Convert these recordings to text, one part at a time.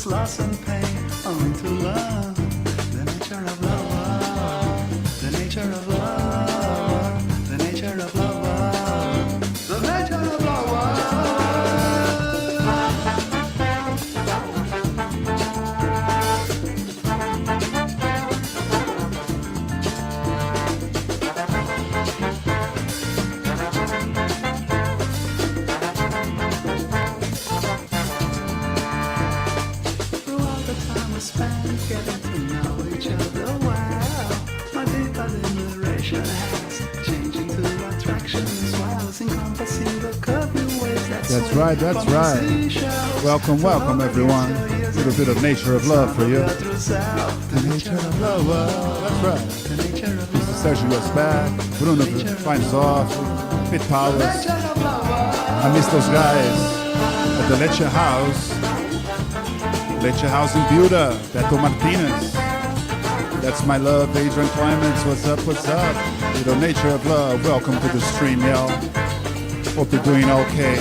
Loss and pain, only to learn the nature of love, the nature of love, the nature of love, the nature of love. Getting to know each other well. My deep admiration has changing to attraction as well as encompassing the curvy ways That's right, that's right. Welcome, welcome everyone. A little bit of nature of love for you. The nature of love, that's right. This is Sergio US back, Bruno finds off, Pete Powers. I miss those guys at the Leche House. Leche House in Buda, Beto Martinez. That's my love, Adrian Clements. What's up, what's up? Little nature of love. Welcome to the stream, y'all. Hope you're doing okay.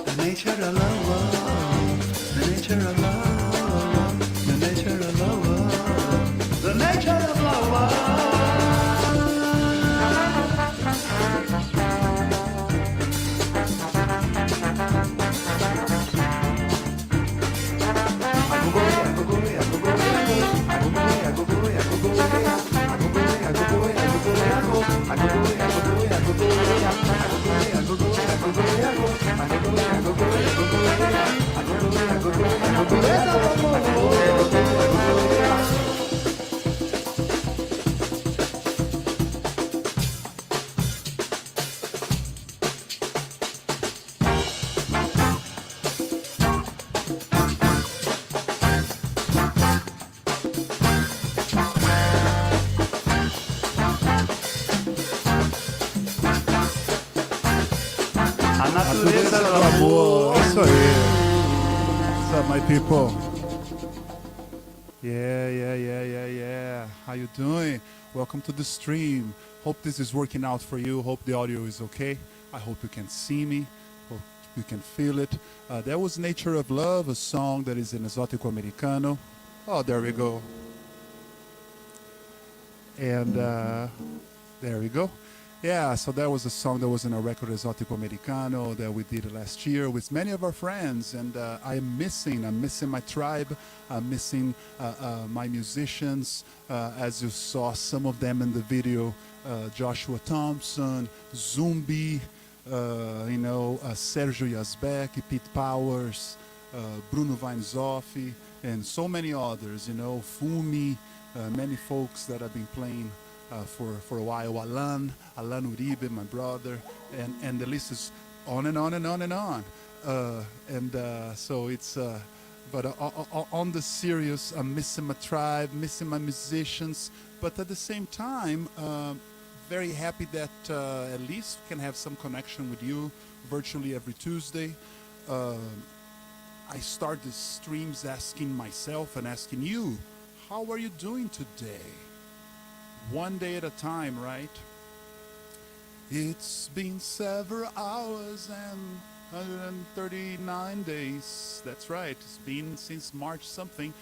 The nature of love, the nature of love, the nature of love, the nature of love. Natureza do amor. Isso aí. What's up, my people? Yeah. How you doing? Welcome to the stream. Hope this is working out for you. Hope the audio is okay. I hope you can see me. Hope you can feel it. That was Nature of Love, a song that is in Exótico Americano. Oh, there we go. And there we go. Yeah, so that was a song that was in a record Exótico Americano that we did last year with many of our friends, and I'm missing my tribe, I'm missing my musicians, as you saw some of them in the video, Joshua Thompson, Zumbi, Sergio Yazbek, Pete Powers, Bruno Weinzoffi, and so many others, Fumi, many folks that have been playing for a while, Alan Uribe, my brother, and the list is on and on and on and on. So it's, but on the serious, I'm missing my tribe, missing my musicians, but at the same time, very happy that at least can have some connection with you virtually every Tuesday. I start the streams asking myself and asking you, how are you doing today? One day at a time, right? It's been several hours and 139 days. That's right. It's been since March something.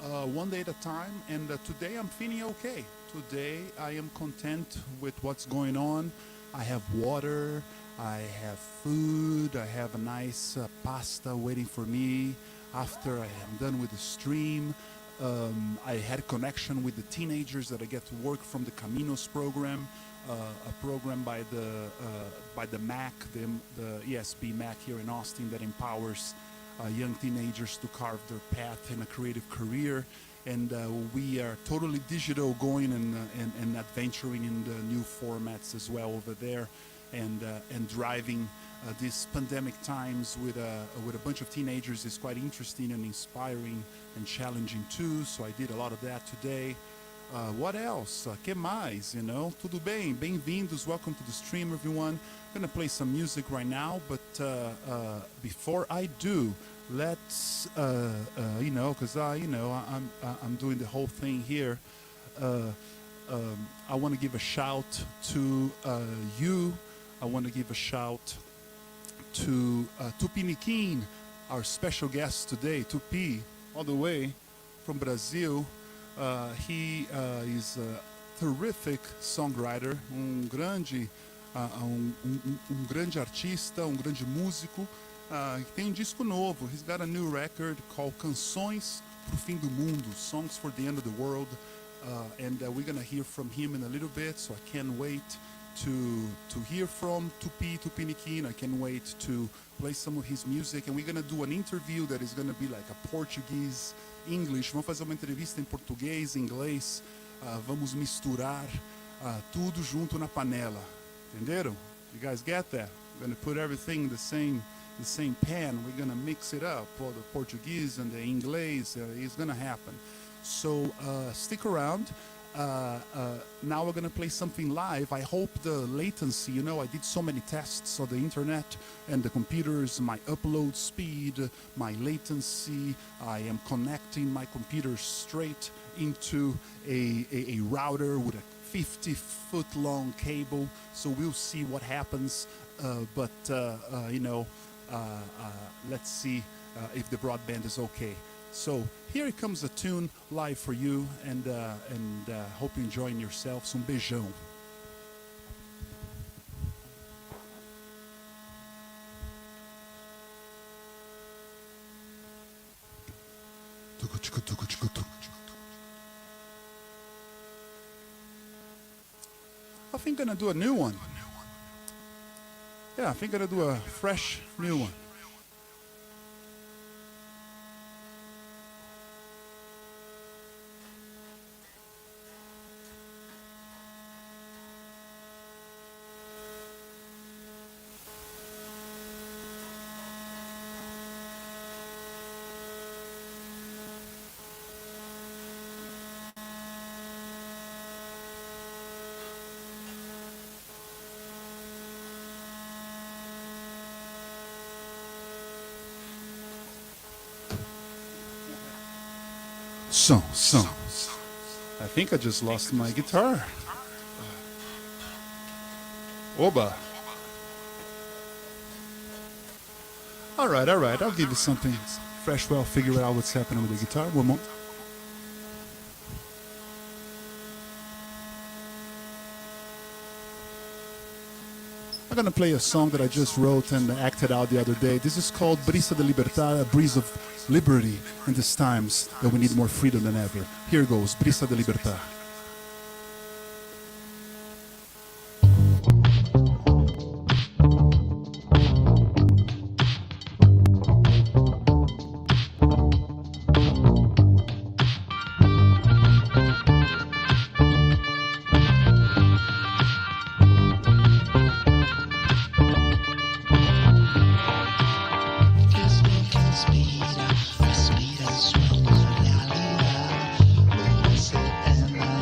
One day at a time. And today I'm feeling okay. Today I am content with what's going on. I have water, I have food, I have a nice pasta waiting for me after I am done with the stream. I had connection with the teenagers that I get to work from the Caminos program, a program by the MAC, the ESB MAC here in Austin that empowers young teenagers to carve their path in a creative career. And we are totally digital, going and adventuring in the new formats as well over there, and driving these pandemic times with a bunch of teenagers is quite interesting and inspiring and challenging too. So I did a lot of that today. What else? Que mais? You know, tudo bem? Bem-vindos. Welcome to the stream, everyone. I'm gonna play some music right now, but before I do, let's you know, because I'm doing the whole thing here. I want to give a shout to you. I want to give a shout to Tupiniquin, our special guest today. Tupi, all the way from Brazil. He is a terrific songwriter, grande artista, grande músico. Tem disco novo. He's got a new record called Canções pro Fim do Mundo, Songs for the End of the World. And we're going to hear from him in a little bit, so I can't wait to hear from Tupiniquin. I can't wait to play some of his music. And we're going to do an interview that is going to be like a Portuguese, English. Vamos fazer uma entrevista em português, inglês. Vamos misturar tudo junto na panela. Entenderam? You guys get that? We're going to put everything in the same pan. We're going to mix it up. All the Portuguese and the English. It's going to happen. So stick around. Now we're gonna play something live. I hope the latency, you know, I did so many tests on the internet and the computers, my upload speed, my latency. I am connecting my computer straight into a router with a 50-foot long cable. So we'll see what happens. But you know, let's see if the broadband is okay. So here comes a tune live for you, and hope you're enjoying yourselves. Beijão. I think I'm gonna do a new one. Yeah, I think I'm gonna do a fresh new one. Som. I think I just lost my guitar. Oba. All right. I'll give you something fresh. Well, figure out what's happening with the guitar. One more. I'm gonna play a song that I just wrote and acted out the other day. This is called Brisa de Libertad, a breeze of liberty in these times that we need more freedom than ever. Here goes, Brisa de Libertad. Respira, sueña realidad. Lo hace en la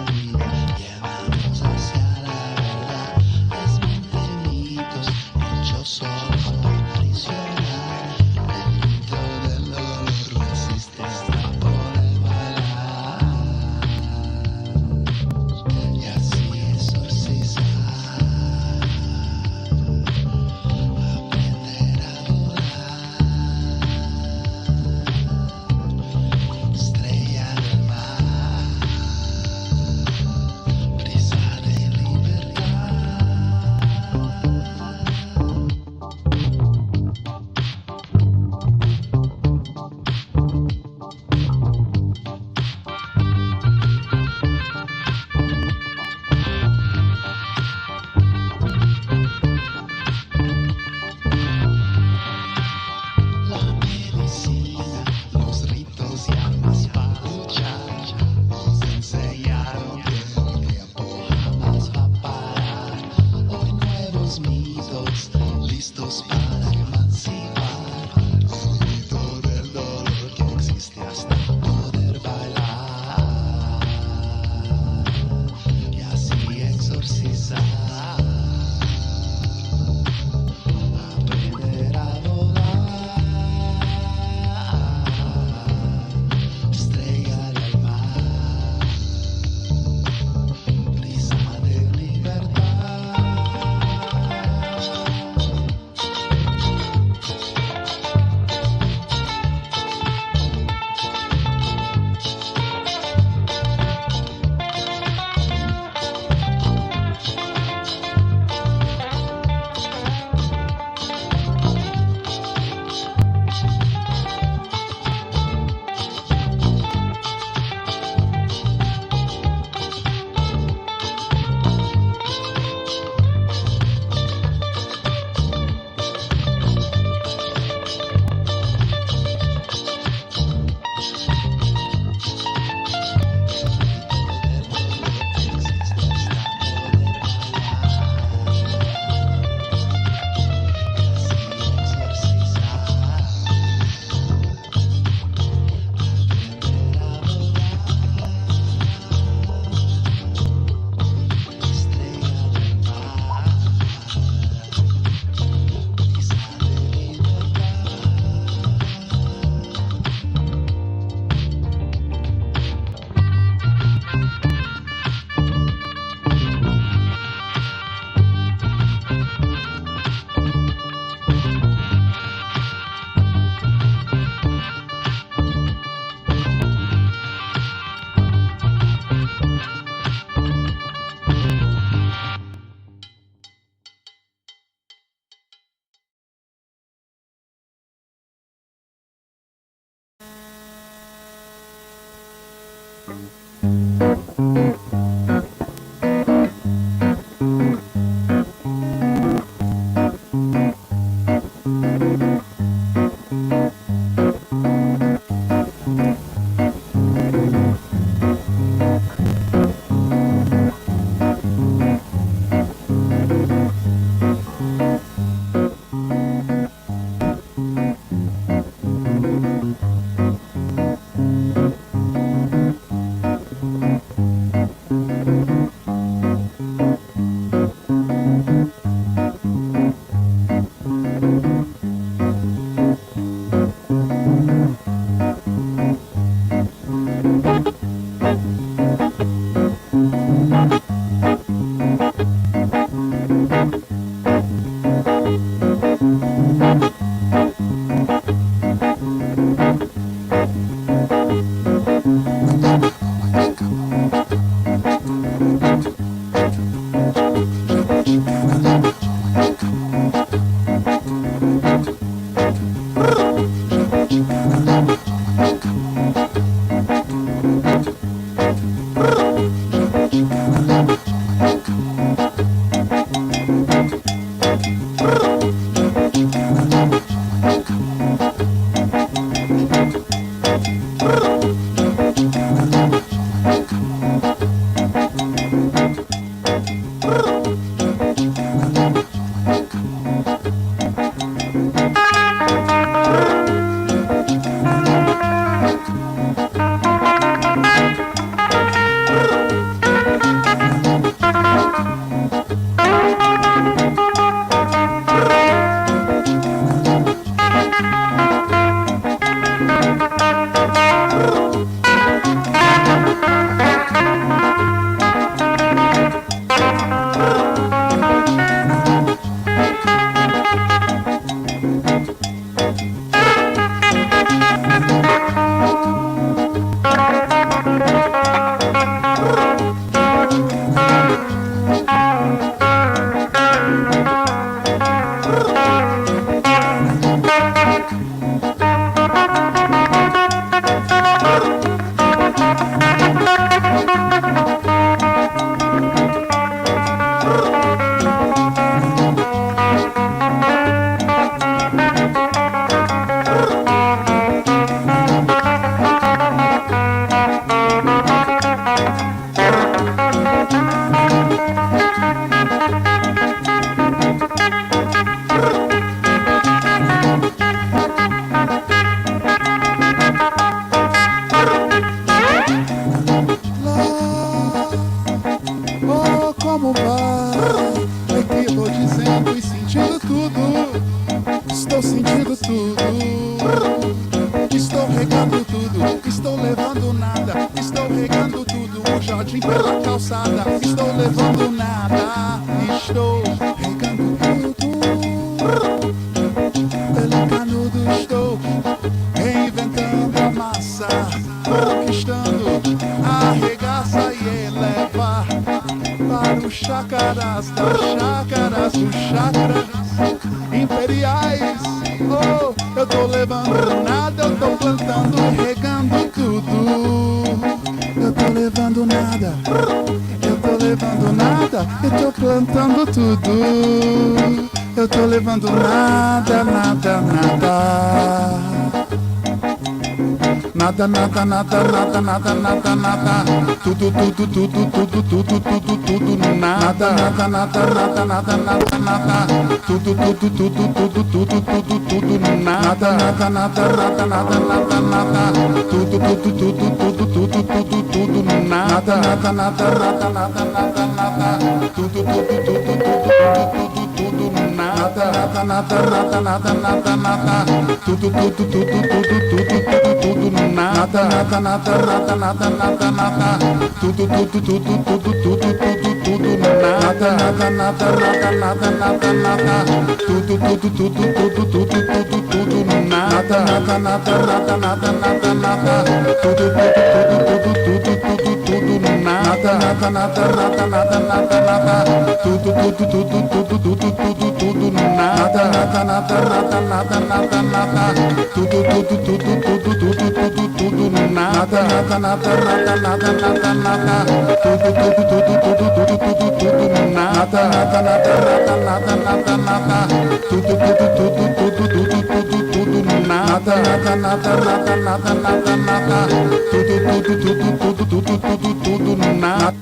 nada, nada, nada, nada, nada, nada, nada, tudo, tudo, tudo, tudo, tudo, tudo, tudo, nada, nada, nada, nada, nada, nada, nada, tudo, tudo, tudo, tudo, tudo, tudo, tudo, nada, nada, nada, nada, nada, nada, nada, tudo, tudo, tudo, tudo, tudo, tudo, tudo, nada, nada, nada, nada, nada, nada, nada, tudo, tudo, tudo, tudo, tudo, tudo, tudo, nada, nada, nada, nada, nada, nada, nada, tudo, tudo, tudo, tudo, tudo, tudo, tudo, nada.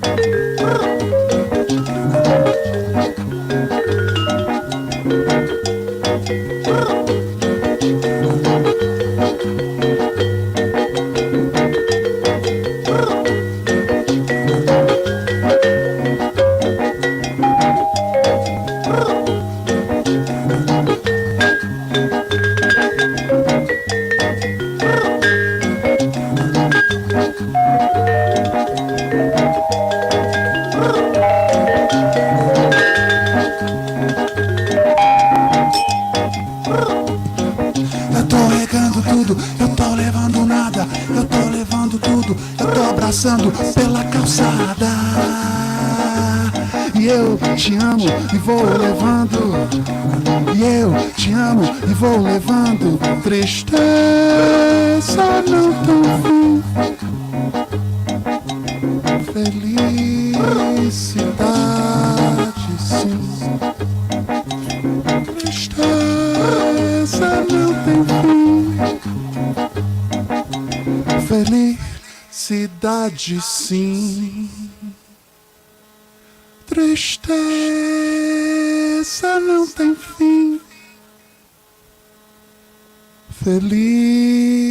Eu tô regando tudo, eu tô levando nada, eu tô levando tudo, eu tô abraçando pela calçada. E eu te amo e vou levando, e eu te amo e vou levando. Tristeza não tem fim, felicidade sim. Tristeza não tem fim, felicidade sim. Tristeza não tem fim, felicidade.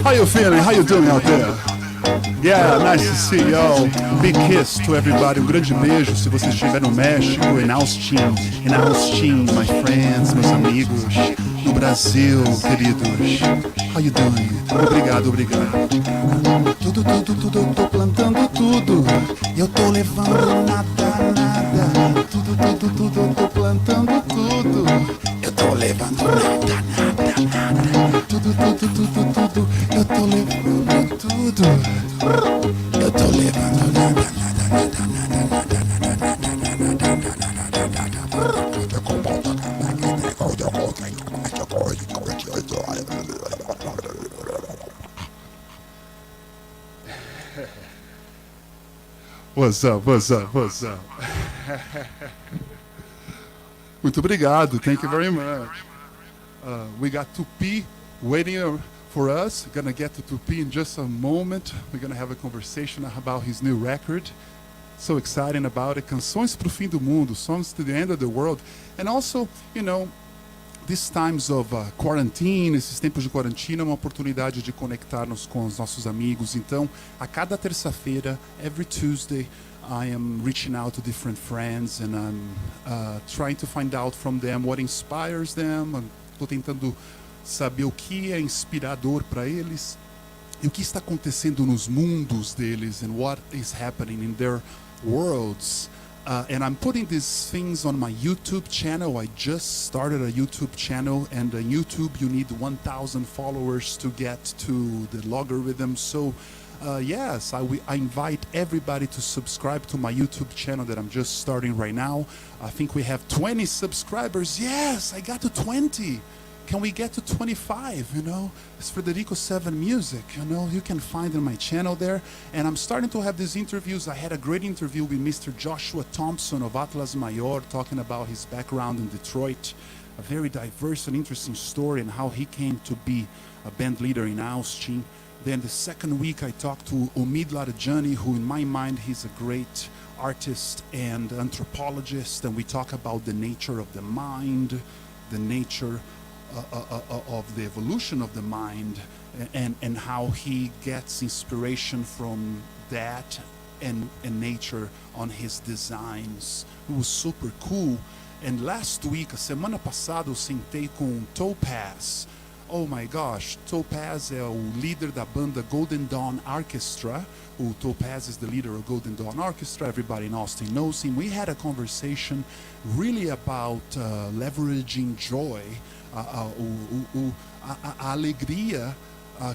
How you feeling? How you doing out there? Yeah, nice to see you. Big kiss to everybody. Grande beijo se você estiver no México, em Austin, my friends, meus amigos, no Brasil, queridos. How you doing? Obrigado, obrigado. Tudo, tudo, tudo, eu tô plantando tudo, eu tô levando nada, nada. Tudo, tudo, tudo, eu tô plantando tudo, eu tô levando nada, nada, nada. Tudo, tudo, tudo, tudo, eu tô levando tudo, eu tô levando nada, nada, nada, nada, nada, nada, nada, nada, What's up, what's up, what's up? Muito obrigado, thank you very much. We got Tupi waiting for us. We're gonna get to Tupi in just a moment. We're gonna have a conversation about his new record. So exciting about it. Canções pro fim do mundo, songs to the end of the world. And also, you know, these times of quarantine, esses tempos de quarentena, é uma oportunidade de conectarmos com os nossos amigos. Então, a cada terça-feira, every Tuesday, I am reaching out to different friends and I'm trying to find out from them what inspires them. Estou tentando saber o que é inspirador para eles e o que está acontecendo nos mundos deles and what is happening in their worlds. And I'm putting these things on my YouTube channel. I just started a YouTube channel, and on YouTube you need 1,000 followers to get to the logarithm. So yes, I invite everybody to subscribe to my YouTube channel that I'm just starting right now. I think we have 20 subscribers. Yes, I got to 20. Can we get to 25, you know? It's Frederico7 Music, you know? You can find in my channel there. And I'm starting to have these interviews. I had a great interview with Mr. Joshua Thompson of Atlas Mayor, talking about his background in Detroit. A very diverse and interesting story and how he came to be a band leader in Austin. Then the second week I talked to Omid Larajani, who in my mind, he's a great artist and anthropologist. And we talk about the nature of the mind, the nature of the evolution of the mind, and how he gets inspiration from that and nature on his designs. It was super cool. And last week, a semana passada, eu sentei com Topaz, Oh my gosh, Topaz é o líder da banda Golden Dawn Orchestra. O Topaz is the leader of Golden Dawn Orchestra. Everybody in Austin knows him. We had a conversation really about leveraging joy, a alegria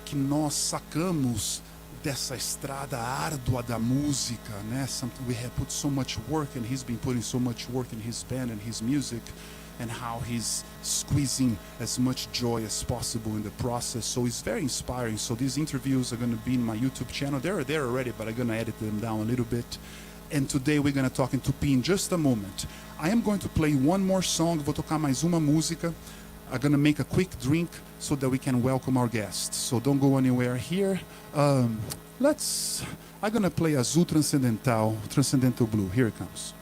que nós sacamos dessa estrada árdua da música, né? We have put so much work, and he's been putting so much work in his band and his music, and how he's squeezing as much joy as possible in the process. So it's very inspiring. So these interviews are going to be in my YouTube channel. They're there already, but I'm going to edit them down a little bit. And today we're going to talk in Tupi in just a moment. I am going to play one more song. Vou tocar mais uma música. I'm going to make a quick drink so that we can welcome our guests. So don't go anywhere here. I'm going to play Azul Transcendental, Transcendental Blue. Here it comes.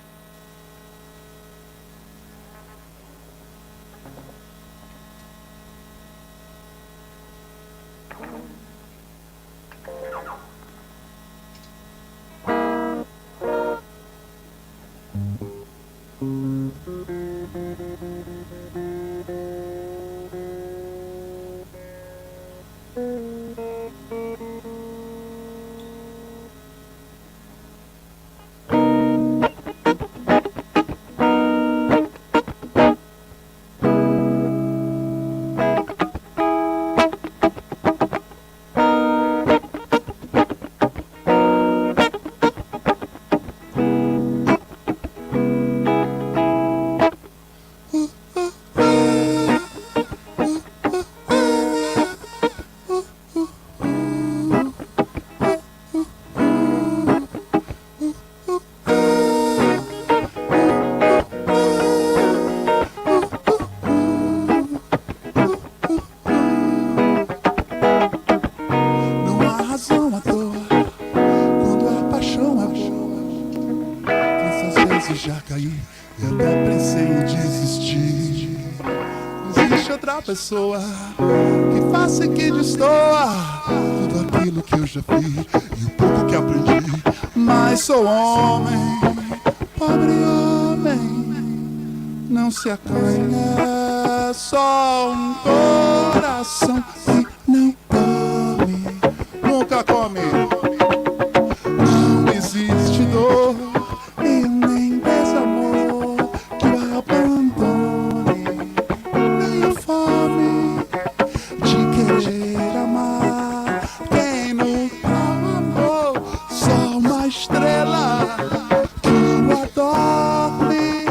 Pessoa que faça que destoa tudo aquilo que eu já fiz e o pouco que aprendi. Mas sou homem, pobre homem, não se acanha, é só um coração que não come, nunca come. Não existe dor e nem desamor que o abandone, nem a fome de querer amar. Quem nunca amou, só uma estrela que o adorme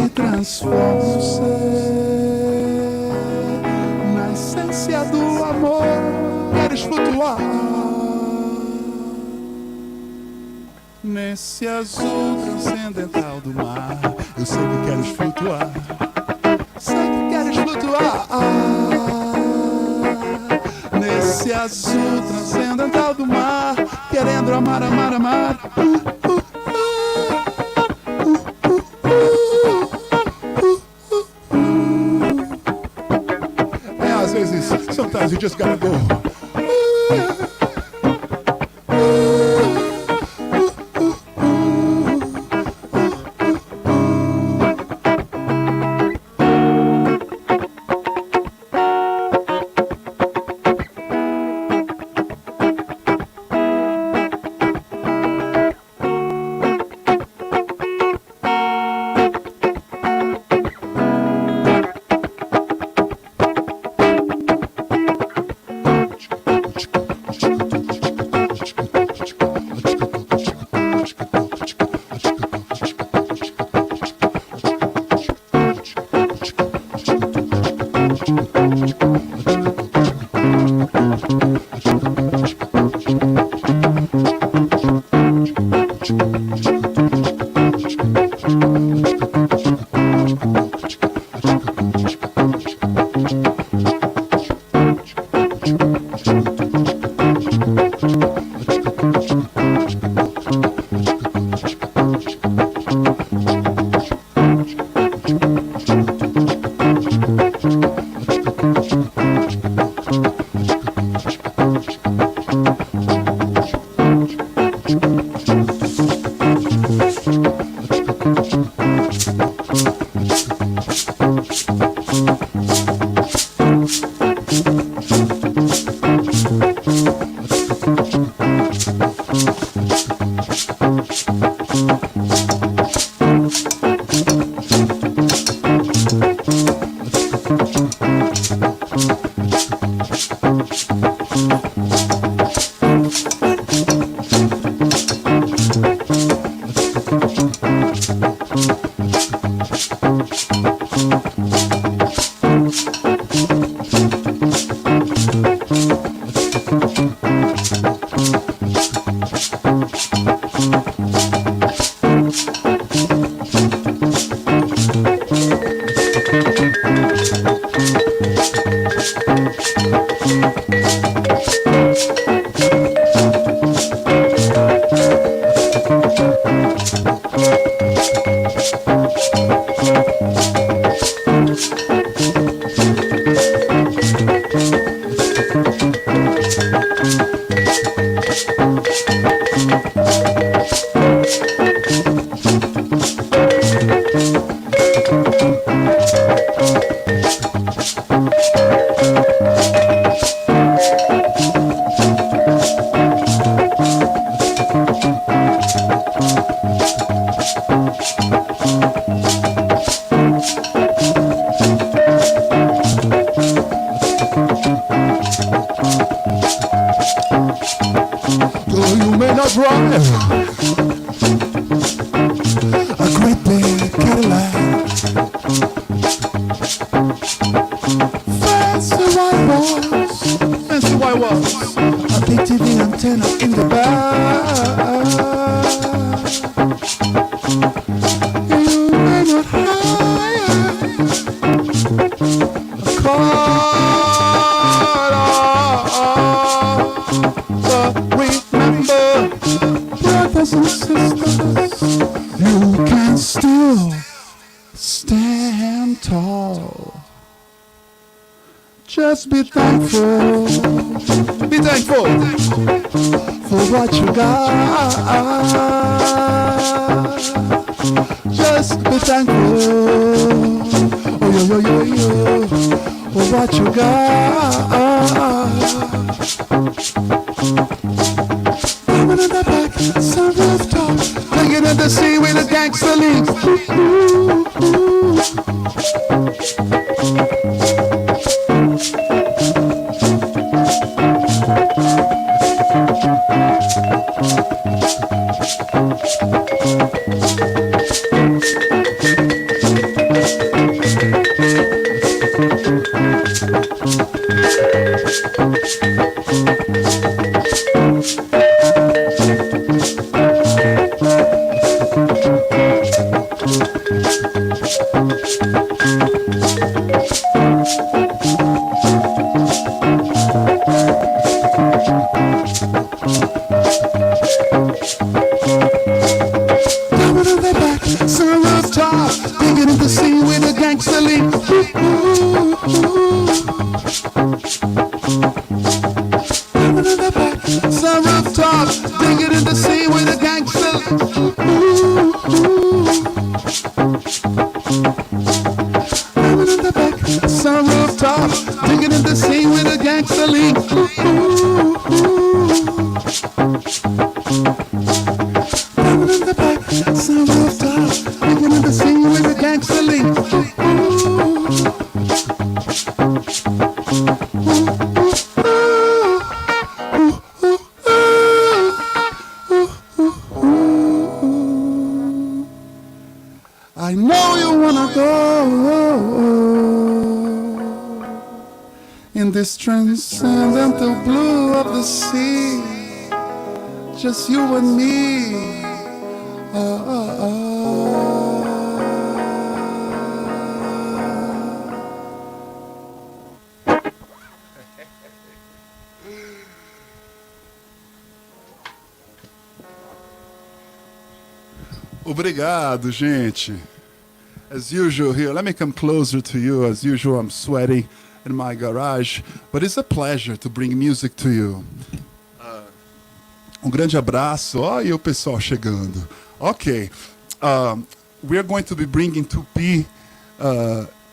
e transforma o ser na essência do amor. Queres flutuar nesse azul transcendental do mar? Eu sei que queres flutuar, sei que queres flutuar nesse azul transcendental do mar, querendo amar, amar, amar. Às vezes, sometimes you just gotta go. Though you may not drive a great big Cadillac, fancy white walls, a big TV antenna in the back. You may not hire a car, but remember, brothers and sisters, you can still stand tall. Just be thankful. Be thankful for what you got. Just be thankful. Oh, yo, yo, yo, yo, for what you got. Coming in the back, some rooftop, taking in the sea with a gangster league. I know you wanna go in this transcendental blue of the sea, just you and me. Obrigado, gente. As usual here, let me come closer to you. As usual, I'm sweating in my garage, but it's a pleasure to bring music to you. Grande abraço. Olha o pessoal chegando. Okay. We are going to be bringing Tupi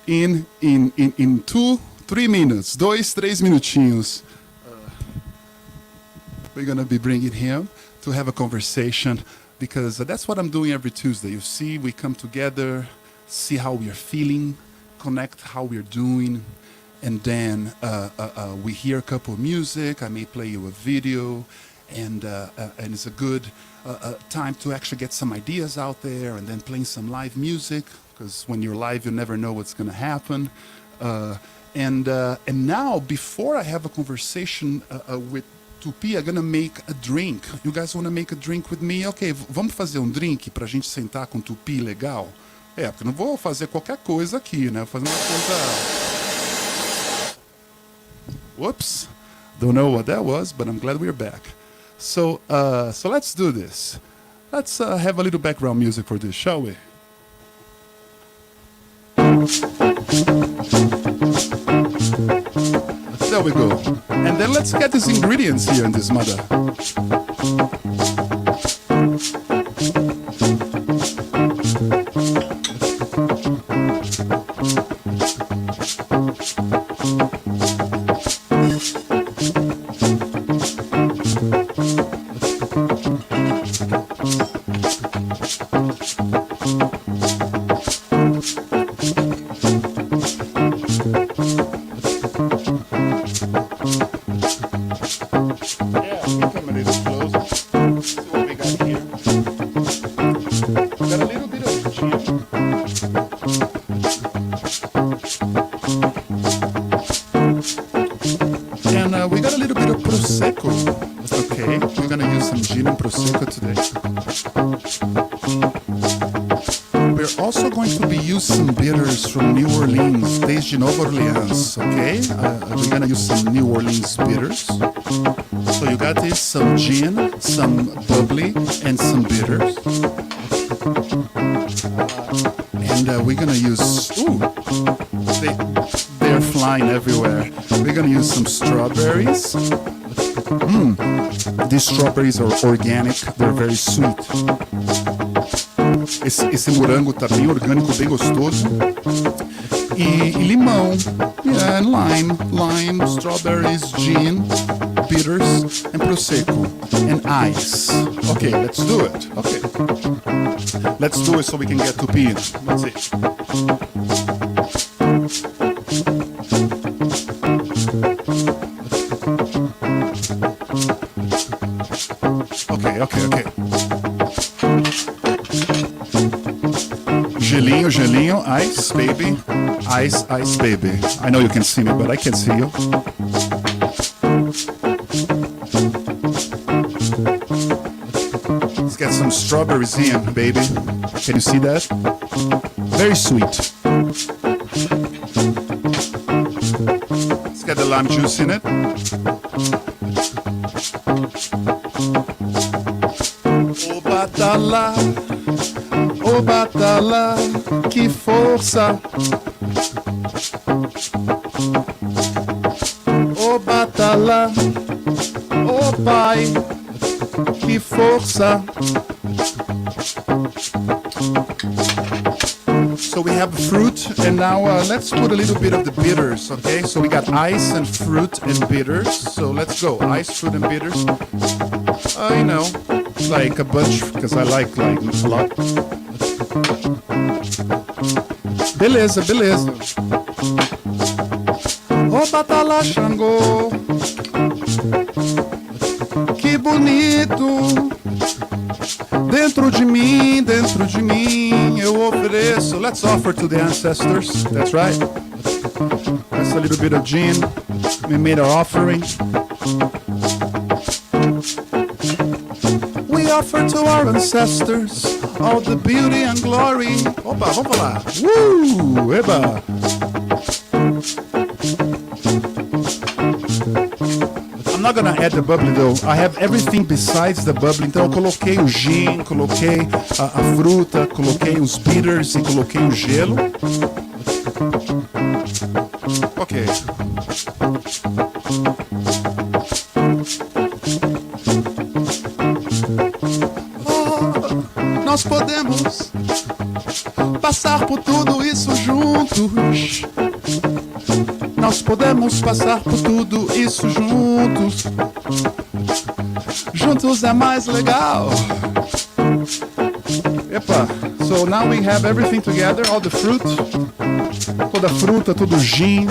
in 2-3 minutes. 2-3 minutinhos. We're going to be bringing him to have a conversation, because that's what I'm doing every Tuesday. You see, we come together, see how we are feeling, connect how we're doing, and then we hear a couple of music. I may play you a video, and it's a good time to actually get some ideas out there and then playing some live music, because when you're live, you never know what's going to happen. And now, before I have a conversation with Tupi, I'm going to make a drink. You guys want to make a drink with me? Ok, vamos fazer um drink pra gente sentar com Tupi legal? Porque eu não vou fazer qualquer coisa aqui, né? Vou fazer uma coisa... Whoops. Don't know what that was, but I'm glad we're back. So let's do this. Let's have a little background music for this, shall we? There we go. And then let's get these ingredients here in this mother. From New Orleans, desde Nova Orleans, okay? We're gonna use some New Orleans bitters. So you got this, some gin, some bubbly, and some bitters. And we're gonna use, they're flying everywhere. We're gonna use some strawberries. These strawberries are organic, they're very sweet. Esse morango tá bem orgânico, bem gostoso. E limão, and lime, strawberries, gin, bitters, and prosecco, and ice. Okay, let's do it. Okay, let's do it so we can get to pee. Let's see. Okay. Gelinho, ice, baby. Ice, baby. I know you can see me, but I can't see you. Let's get some strawberries in, baby. Can you see that? Very sweet. Let's get the lime juice in it. Oh, Batala, que força. Oh, Batala, oh, Pai, que força. So we have fruit, and now let's put a little bit of the bitters, okay? So we got ice and fruit and bitters. So let's go, ice, fruit, and bitters. Like a bunch, because I like a lot. Beleza. Oh, Batala Xangô, que bonito. Dentro de mim, eu ofereço. Let's offer to the ancestors. That's right. That's a little bit of gin. We made our offering. We offer to our ancestors all the beauty and glory. Opa, vamos lá. Eba. I'm not gonna add the bubbly though. I have everything besides the bubbly. Então eu coloquei o gin, coloquei a fruta, coloquei os bitters e coloquei o gelo. Ok. Nós podemos passar por tudo isso juntos. Nós podemos passar por tudo isso juntos. Juntos é mais legal. Epa, so now we have everything together, all the fruit. Toda a fruta, todo o gin.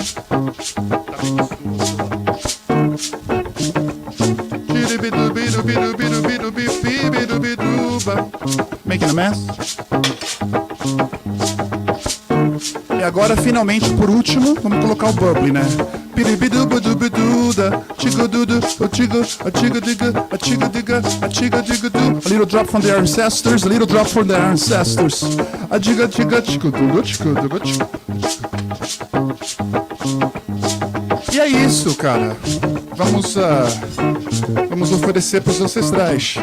in a mess. E agora, finalmente, por último, vamos colocar o bubbly, né? A little drop from their ancestors, a little drop from their ancestors. E é isso, cara. Vamos oferecer para os ancestrais.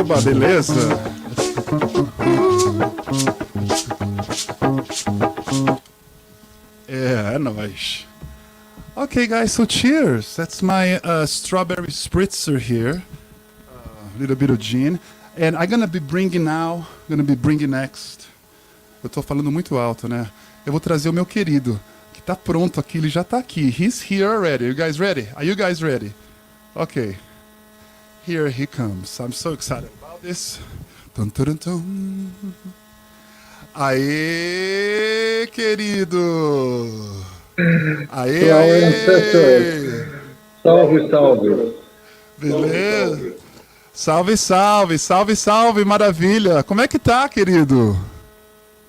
Oba, beleza? É nóis. Okay, guys, so cheers. That's my strawberry spritzer here. A little bit of gin. And I'm gonna be bringing next. Eu tô falando muito alto, né? Eu vou trazer o meu querido, que tá pronto aqui, ele já tá aqui. He's here already. You guys ready? Are you guys ready? Okay. Here he comes. I'm so excited about this. Tum, tum, tum. Aê, querido! Aê, aê! Salve, salve! Beleza? Salve, salve, salve, salve, maravilha! Como é que tá, querido?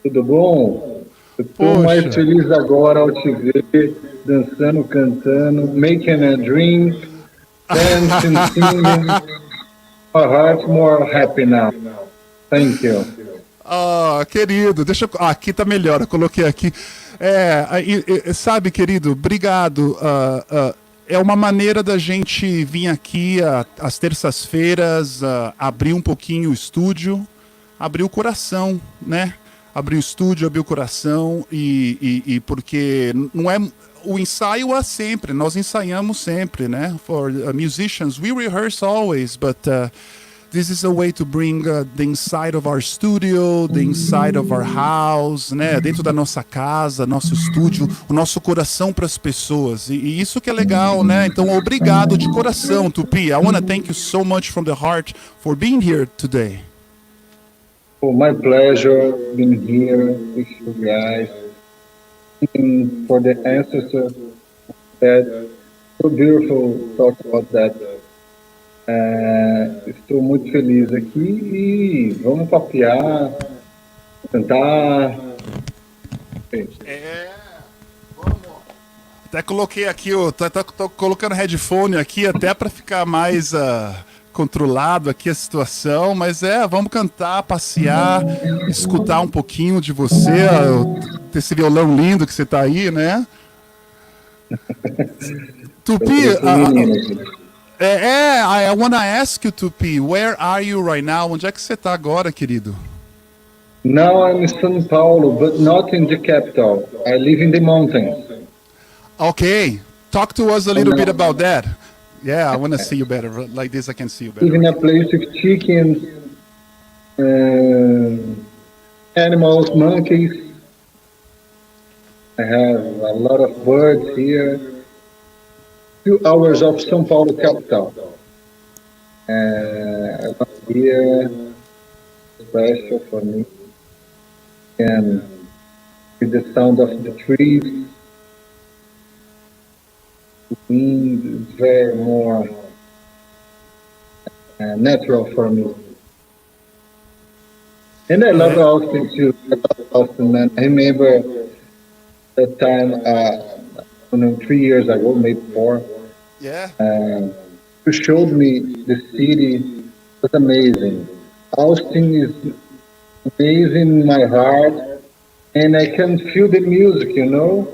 Tudo bom? Eu tô Poxa. mais feliz agora ao te ver dançando, cantando, making a drink, dancing, singing. My heart more happy now. Thank you. Ah, querido, deixa eu... aqui tá melhor, eu coloquei aqui. Sabe, querido, obrigado. É uma maneira da gente vir aqui às terças-feiras, abrir um pouquinho o estúdio, abrir o coração, né? Abrir o estúdio, abrir o coração, e porque não é... O ensaio é sempre, nós ensaiamos sempre, né? For musicians, we rehearse always, but... this is a way to bring the inside of our studio, the inside of our house, né? Dentro da nossa casa, nosso estúdio, o nosso coração para as pessoas. E isso que é legal, né? Então, obrigado de coração, Tupi. I want to thank you so much from the heart for being here today. Oh, my pleasure being here with you guys. And for the ancestors, that so beautiful talk about that. Estou muito feliz aqui e vamos papear, cantar. Vamos. Até coloquei aqui, tô colocando headphone aqui até para ficar mais controlado aqui a situação, mas vamos cantar, passear, escutar um pouquinho de você, esse violão lindo que você tá aí, né? Tupi, I want to ask you, Tupi, where are you right now? Onde é que você está agora, querido? Now I'm in São Paulo, but not in the capital. I live in the mountains. Okay, talk to us a little bit about that. Yeah, I want to see you better. Like this, I can see you better. Live in a place with chickens, animals, monkeys. I have a lot of birds here. 2 hours of São Paulo capital. Here, special for me. And with the sound of the trees, the wind is very more natural for me. And I love Austin too. I love Austin, and I remember that time, 3 years ago, maybe 4. Yeah. You showed me the city. It was amazing. Austin is amazing in my heart, and I can feel the music, you know.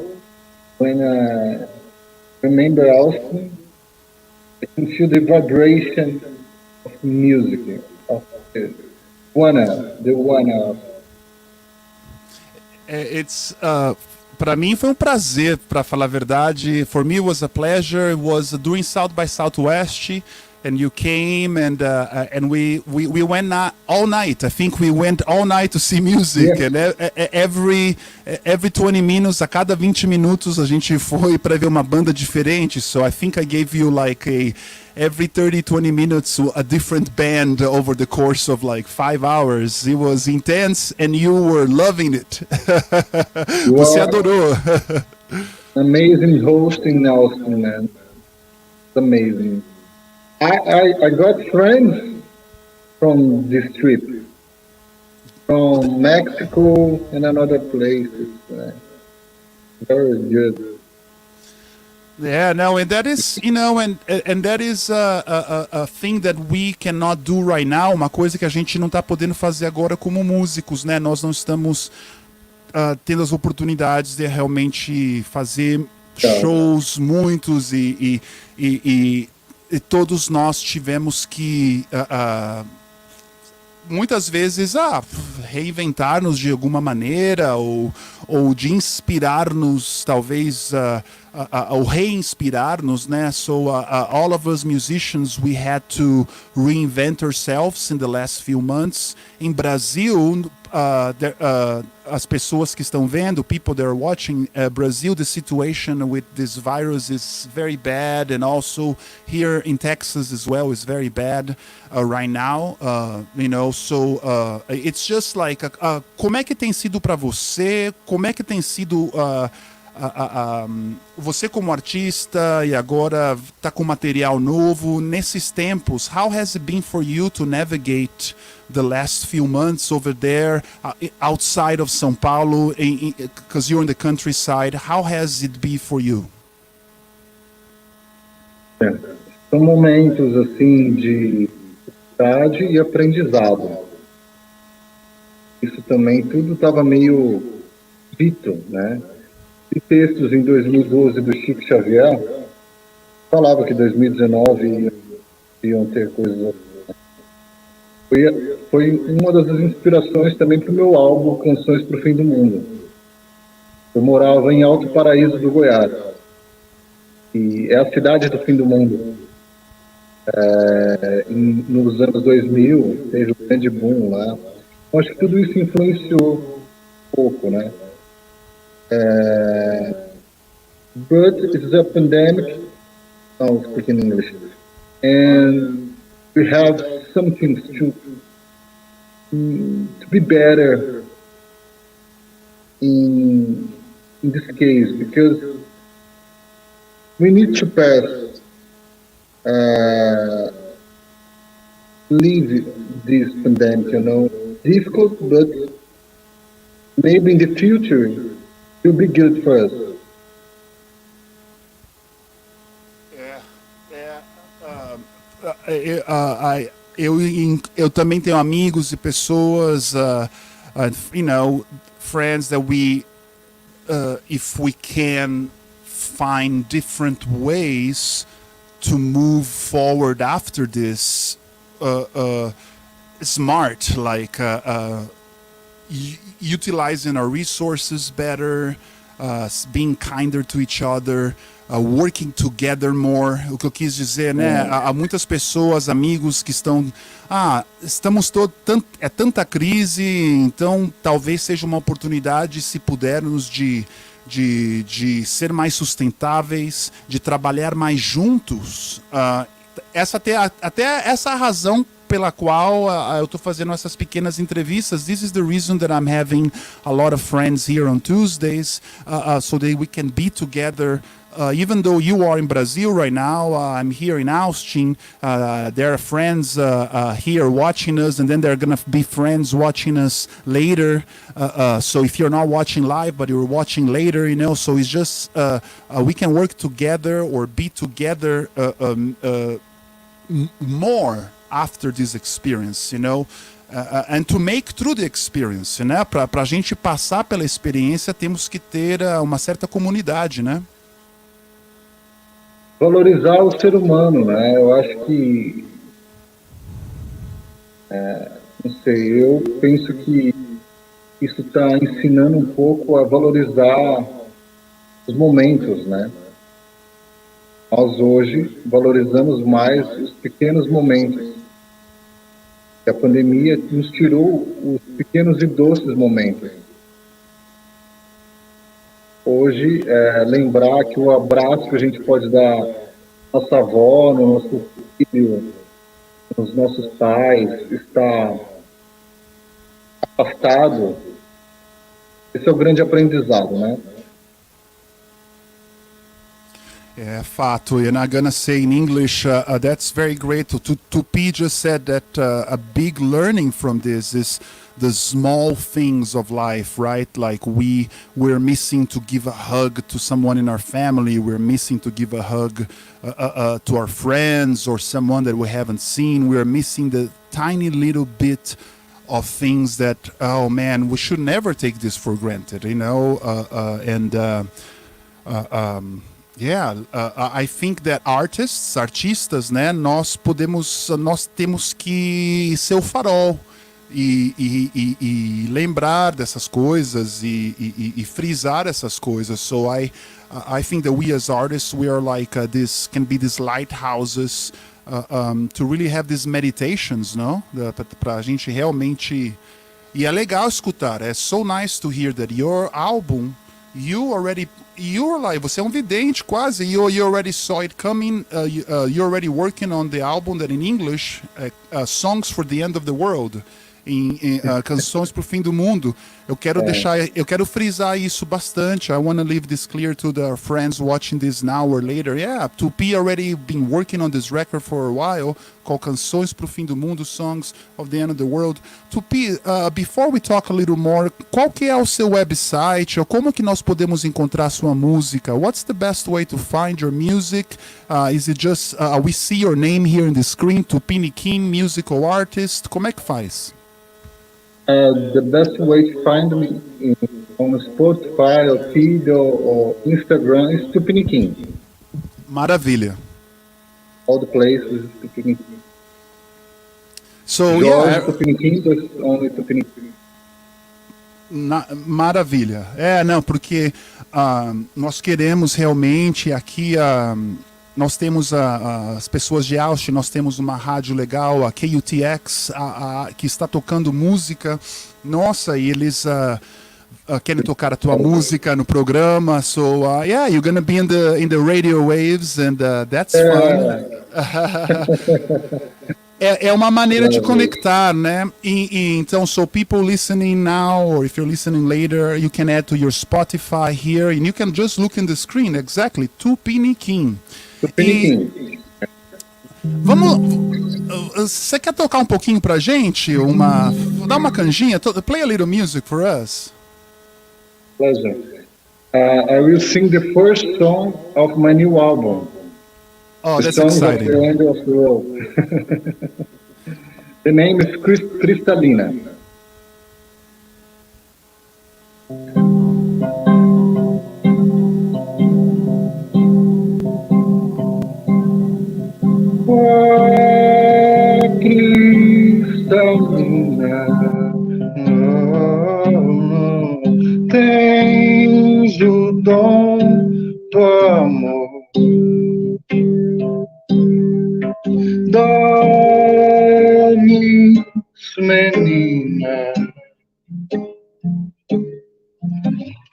When I remember Austin, I can feel the vibration of music, of the one. It's para mim foi um prazer, para falar a verdade. For me it was a pleasure. It was during South by Southwest, and you came, and we went all night. I think we went all night to see music, Yeah. and every 20 minutes, a cada 20 minutos, a gente foi para ver uma banda diferente. So I think I gave you like every 30, 20 minutes a different band over the course of like 5 hours. It was intense, and you were loving it. You Você are adorou. amazing hosting, Nelson, man. It's amazing. I got friends from this trip, from Mexico and another places. Very good. Yeah, no, and that is, and that is a thing that we cannot do right now. Uma coisa que a gente não está podendo fazer agora como músicos, né? Nós não estamos tendo as oportunidades de realmente fazer shows, muitos, e todos nós tivemos que muitas vezes reinventar-nos de alguma maneira, ou de inspirar-nos, talvez, ou reinspirar-nos, né? So all of us musicians, we had to reinvent ourselves in the last few months. Em Brasil, as pessoas que estão vendo, people that are watching, Brazil, the situation with this virus is very bad, and also here in Texas as well is very bad right now, so it's just like, como é que tem sido para você, como é que tem sido você como artista, e agora tá com material novo nesses tempos? How has it been for you to navigate the last few months over there, outside of São Paulo, because you're in the countryside? How has it been for you? São momentos assim de dificuldade e aprendizado. Isso também tudo estava meio dito, né? E textos em 2012 do Chico Xavier falava que 2019 iam ter coisas. Foi uma das inspirações também para o meu álbum Canções para o Fim do Mundo. Eu morava em Alto Paraíso do Goiás, e é a cidade do fim do mundo. Nos anos 2000 teve um grande boom lá. Eu acho que tudo isso influenciou um pouco, né? But it's a pandemic. I'll speak in English. And we have some things to be better in this case, because we need to pass, leave this pandemic, difficult, but maybe in the future it will be good for us. Eu também tenho amigos e pessoas, friends that we, if we can find different ways to move forward after this, smart, like utilizing our resources better, being kinder to each other, working together more. O que eu quis dizer, né? Há muitas pessoas, amigos que estão, estamos é tanta crise, então talvez seja uma oportunidade, se pudermos, de ser mais sustentáveis, de trabalhar mais juntos. Até essa razão pela qual eu estou fazendo essas pequenas entrevistas. This is the reason that I'm having a lot of friends here on Tuesdays, so that we can be together. Even though you are in Brazil right now, I'm here in Austin. There are friends here watching us, and then there are going to be friends watching us later. So if you're not watching live, but you're watching later, so it's just we can work together or be together more after this experience, and to make through the experience, né? Para a gente passar pela experiência, temos que ter uma certa comunidade, né? Valorizar o ser humano, né? Eu acho que, não sei, eu penso que isso está ensinando um pouco a valorizar os momentos, né? Nós hoje valorizamos mais os pequenos momentos. A pandemia nos tirou os pequenos e doces momentos. Hoje, lembrar que o abraço que a gente pode dar à nossa avó, no nosso filho, nos nossos pais, está afastado. Esse é o grande aprendizado, né? Yeah, fato. And I'm gonna say in English, that's very great. Tupi just said that a big learning from this is the small things of life, right? Like we're missing to give a hug to someone in our family. We're missing to give a hug to our friends or someone that we haven't seen. We're missing the tiny little bit of things that, oh man, we should never take this for granted, you know? I think that artistas, né, nós temos que ser o farol e lembrar dessas coisas e frisar essas coisas. So I think that we as artists, we are like these lighthouses to really have these meditations, no? Pra gente realmente... E é legal escutar. É so nice to hear that your album, you're like, você é um vidente quase. You already saw it coming. You're already working on the album that in English, Songs for the End of the World, Canções pro Fim do Mundo. Eu quero frisar isso bastante. I want to leave this clear to the friends watching this now or later. Yeah, Tupi already been working on this record for a while, called Canções pro Fim do Mundo, Songs of the End of the World. Tupi, before we talk a little more, qual que é o seu website? Ou como que nós podemos encontrar sua música? What's the best way to find your music? Is it just, we see your name here in the screen, Tupiniquin, musical artist. Como é que faz? The best way to find me on Spotify, or feed, or Instagram is Tupiniquin. Maravilha. All the places, Tupiniquin. So, George, Tupiniquin, but only Tupiniquin. Maravilha. Não, porque nós queremos realmente aqui... nós temos as pessoas de Austin, nós temos uma rádio legal, a KUTX, que está tocando música. Nossa, e eles querem tocar a tua música no programa. So, you're gonna be in the radio waves, and that's fun. É uma maneira de conectar, né? Então, so people listening now, or if you're listening later, you can add to your Spotify here, and you can just look in the screen, exactly, Tupiniquin. Você quer tocar um pouquinho pra gente? Dá uma canjinha? Play a little music for us. Pleasure. I will sing the first song of my new album. Oh, that's exciting. The end of the world. The name is Cristalina. Cristalina, tens o dom do amor. Dormes, menina,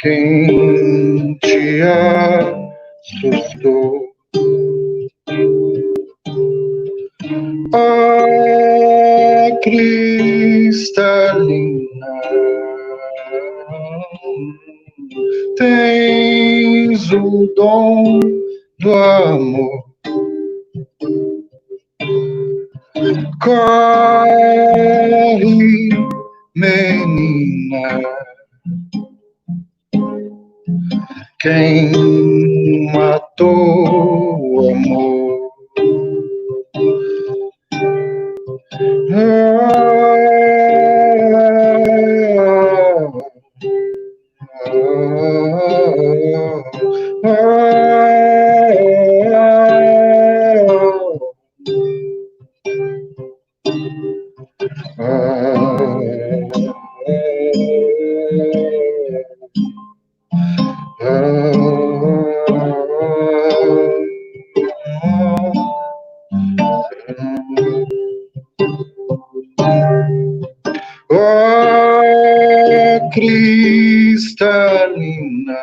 quem te assustou? Oh, Cristalina, tens o dom do amor. Corre, menina, quem matou o amor? cristalina,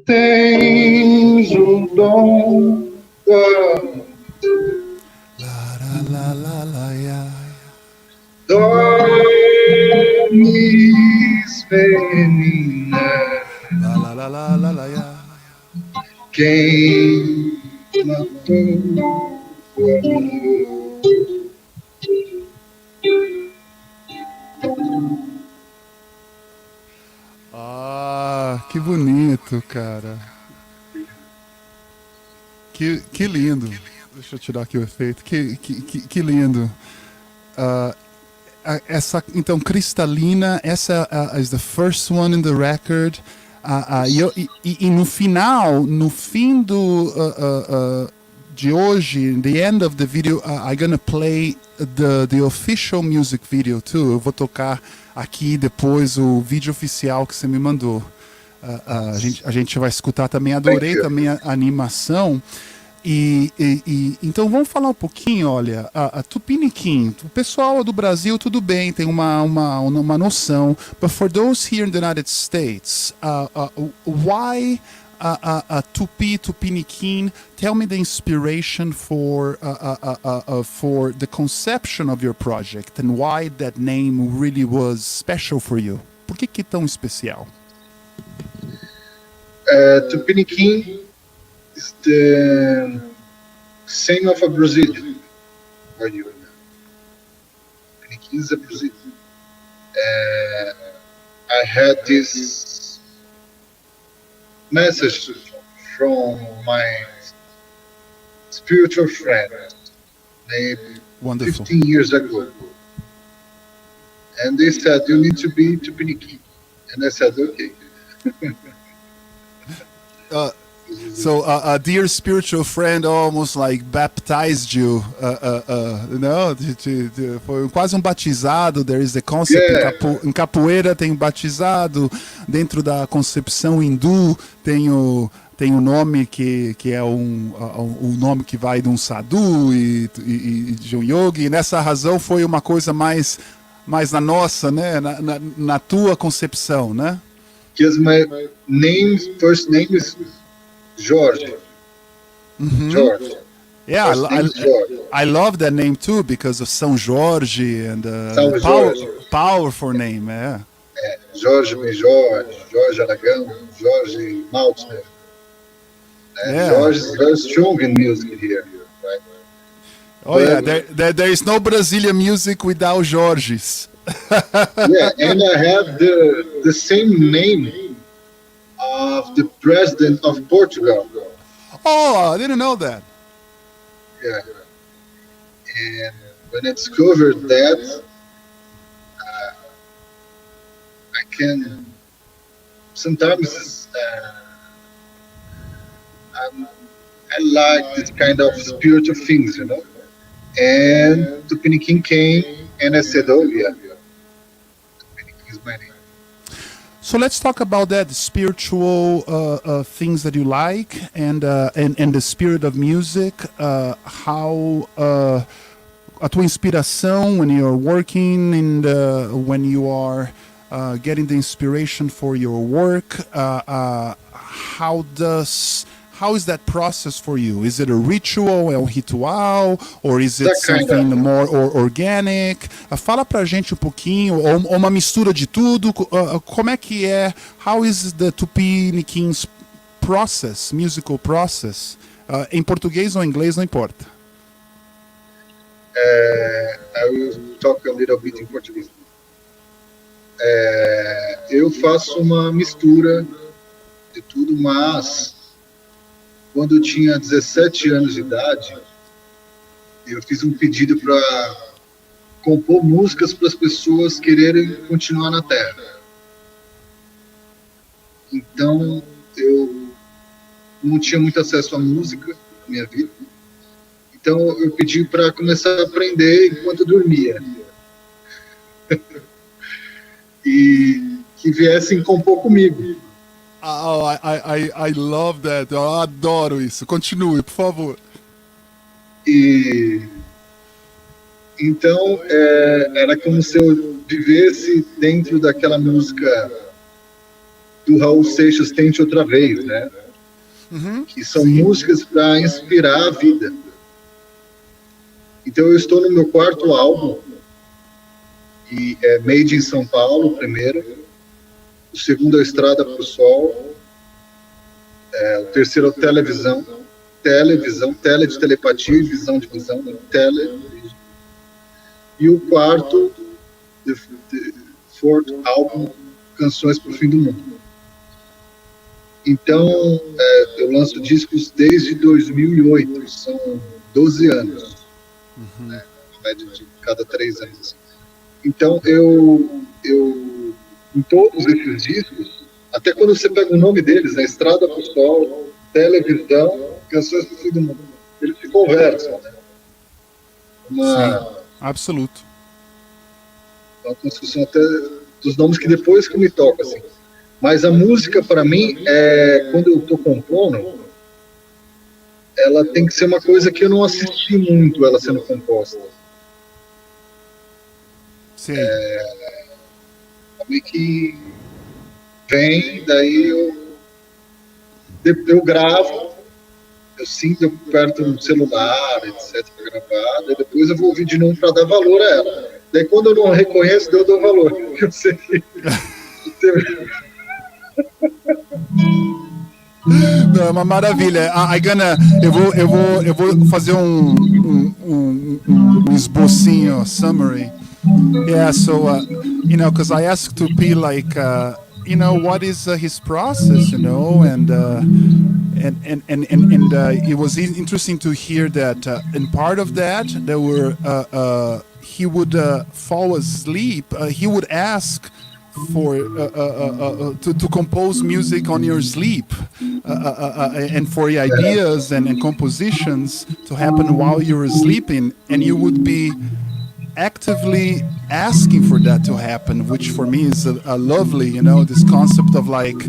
tens o dom da La la la la la ya. dormes, menina, La la la la la la ya. quem matou o amor. Ah, que bonito, cara. Que lindo. Deixa eu tirar aqui o efeito. Que lindo. Ah, então, Cristalina, essa is the first one in the record. E no final, no fim de hoje, in the end of the video, I'm gonna play the official music video too. Eu vou tocar aqui depois o vídeo oficial que você me mandou. A gente vai escutar também. Adorei também a animação. Então vamos falar um pouquinho, olha, a Tupiniquin, o pessoal do Brasil tudo bem, tem uma noção, but for those here in the United States, why Tupiniquin? Tell me the inspiration for the conception of your project and why that name really was special for you. Por que é tão especial? Tupiniquin is the same of a Brazilian for you. Tupiniquin is a Brazilian. I had this message from my spiritual friend maybe Wonderful. 15 years ago. And they said, you need to be Tupiniquin. And I said, okay. So a dear spiritual friend almost like baptized you, foi quase um batizado. There is the concept em capoeira tem batizado, dentro da concepção hindu tem o nome que é o nome que vai de um sadhu e de um yogi. E nessa razão foi uma coisa mais na nossa, né, na tua concepção, né? Because my first name is Jorge. George. Yeah, I love that name too because of São Jorge and powerful name. Yeah. Jorge Major, Jorge Aragão, Jorge Maltner. Jorge is very strong in music here, right? Oh yeah, there is no Brazilian music without Jorges. Yeah, and I have the same name of the president of Portugal. Oh, I didn't know that. Yeah. And when I discovered that, I can sometimes I like this kind of spiritual things, you know. And Tupiniquin came, and I said, "Oh yeah, Tupiniquin is my name." So let's talk about that, the spiritual things that you like, and the spirit of music. How a tua inspiração when you're working and when you are getting the inspiration for your work. How is that process for you? Is it a ritual, um ritual, or is it something more organic? Fala pra gente um pouquinho, ou uma mistura de tudo. Como é que é? How is the Tupiniquin's process, musical process? Em português ou em inglês, não importa. I will talk a little bit in Portuguese. Eu faço uma mistura de tudo, mas quando eu tinha 17 anos de idade, eu fiz um pedido para compor músicas para as pessoas quererem continuar na Terra. Então, eu não tinha muito acesso à música na minha vida. Então, eu pedi para começar a aprender enquanto eu dormia. E que viessem compor comigo. Oh, I love that. Eu adoro isso. Continue, por favor. Então, era como se eu vivesse dentro daquela música do Raul Seixas, Tente Outra Vez, né? Que são músicas para inspirar a vida. Então, eu estou no meu quarto álbum, e é Made in São Paulo, o primeiro. O segundo é Estrada para o Sol. O terceiro é Televisão. Tele de telepatia e visão de visão. Televisão. E o quarto, the fourth álbum, Canções para o Fim do Mundo. Então, eu lanço discos desde 2008, são 12 anos, né, uma média de cada 3 anos. Então, eu em todos esses discos, até quando você pega o nome deles, né, Estrada para o Sol, Televisão, Canções para o Fim do Mundo, eles se conversam, né? Sim, absoluto. Uma construção até dos nomes que depois que me tocam, assim. Mas a música, para mim, quando eu estou compondo, ela tem que ser uma coisa que eu não assisti muito ela sendo composta. Sim. Meio que vem, daí eu gravo, eu sinto, eu aperto no celular, etc, para gravar, daí depois eu vou ouvir de novo para dar valor a ela. Daí quando eu não reconheço, eu dou valor. Eu sei que... Não, é uma maravilha. Eu vou fazer um esbocinho, summary. Yeah, so because I asked to be like, what is his process, and it was interesting to hear that. And part of that, there were he would fall asleep. He would ask for to compose music on your sleep, and for ideas and compositions to happen while you were sleeping, and you would be actively asking for that to happen, which for me is a lovely, this concept of like,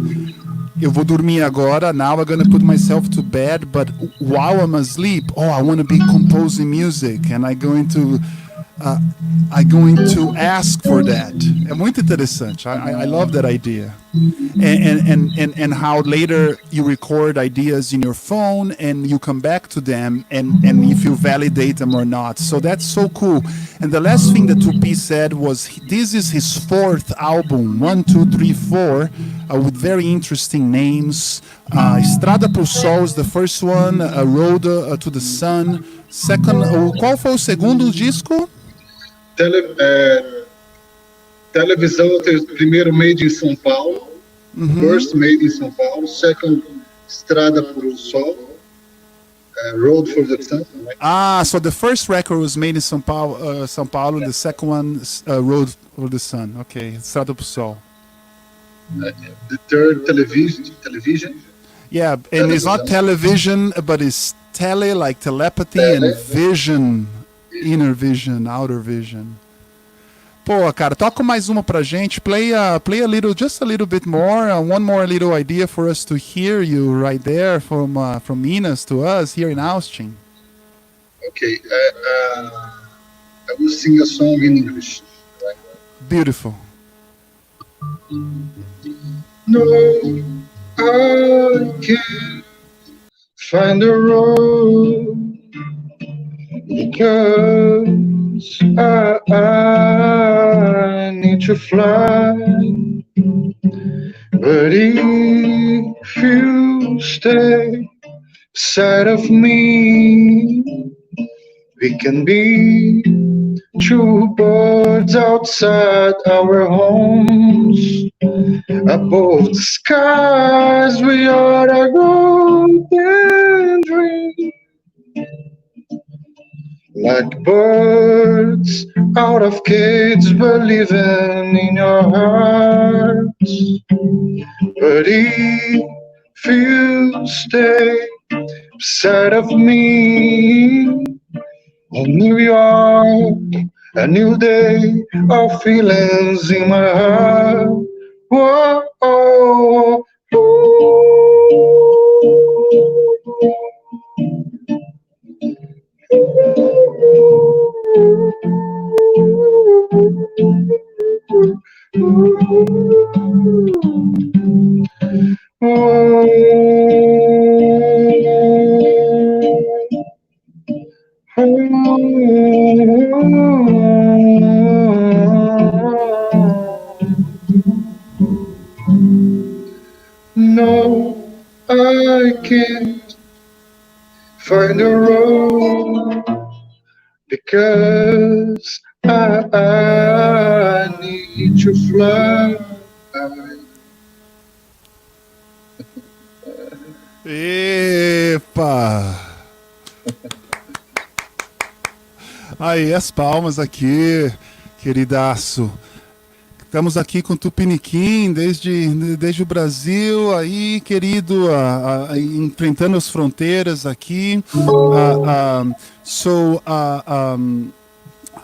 eu vou dormir agora, now I'm gonna put myself to bed, but while I'm asleep, I want to be composing music, and I'm going to ask for that. É muito interessante. I love that idea. And how later you record ideas in your phone and you come back to them and if you validate them or not. So that's so cool. And the last thing that Tupi said was this is his 4th album, 1, 2, 3, 4, with very interesting names. Estrada pro Sol is the first one, Road to the Sun. Second, qual foi o segundo disco? Televisão, primeiro Made in São Paulo, first Made in São Paulo, second Estrada para o Sol, Road for the Sun. Right? So the first record was made in São Paulo, and the second one, Road for the Sun. Okay, Estrada pro Sol. The third television. Yeah, and it's not television, but it's tele, like telepathy, and vision. Inner vision, outer vision. Pô, cara, toca mais uma pra gente. Play a little, just a little bit more. One more little idea for us to hear you right there from Minas to us here in Austin. Okay, I will sing a song in English. Right? Beautiful. No, I can't find the road. Because I need to fly, but if you stay beside of me, we can be 2 birds outside our homes. Above the skies, we are a golden dream. Like birds out of cages, believing in your hearts. But if you stay beside of me, in New York, a new day of feelings in my heart. Whoa, oh, oh. No, I can't find a road because I need to fly. Epa! Aí, as palmas aqui, queridaço. Estamos aqui com Tupiniquin desde o Brasil, aí, querido, enfrentando as fronteiras aqui.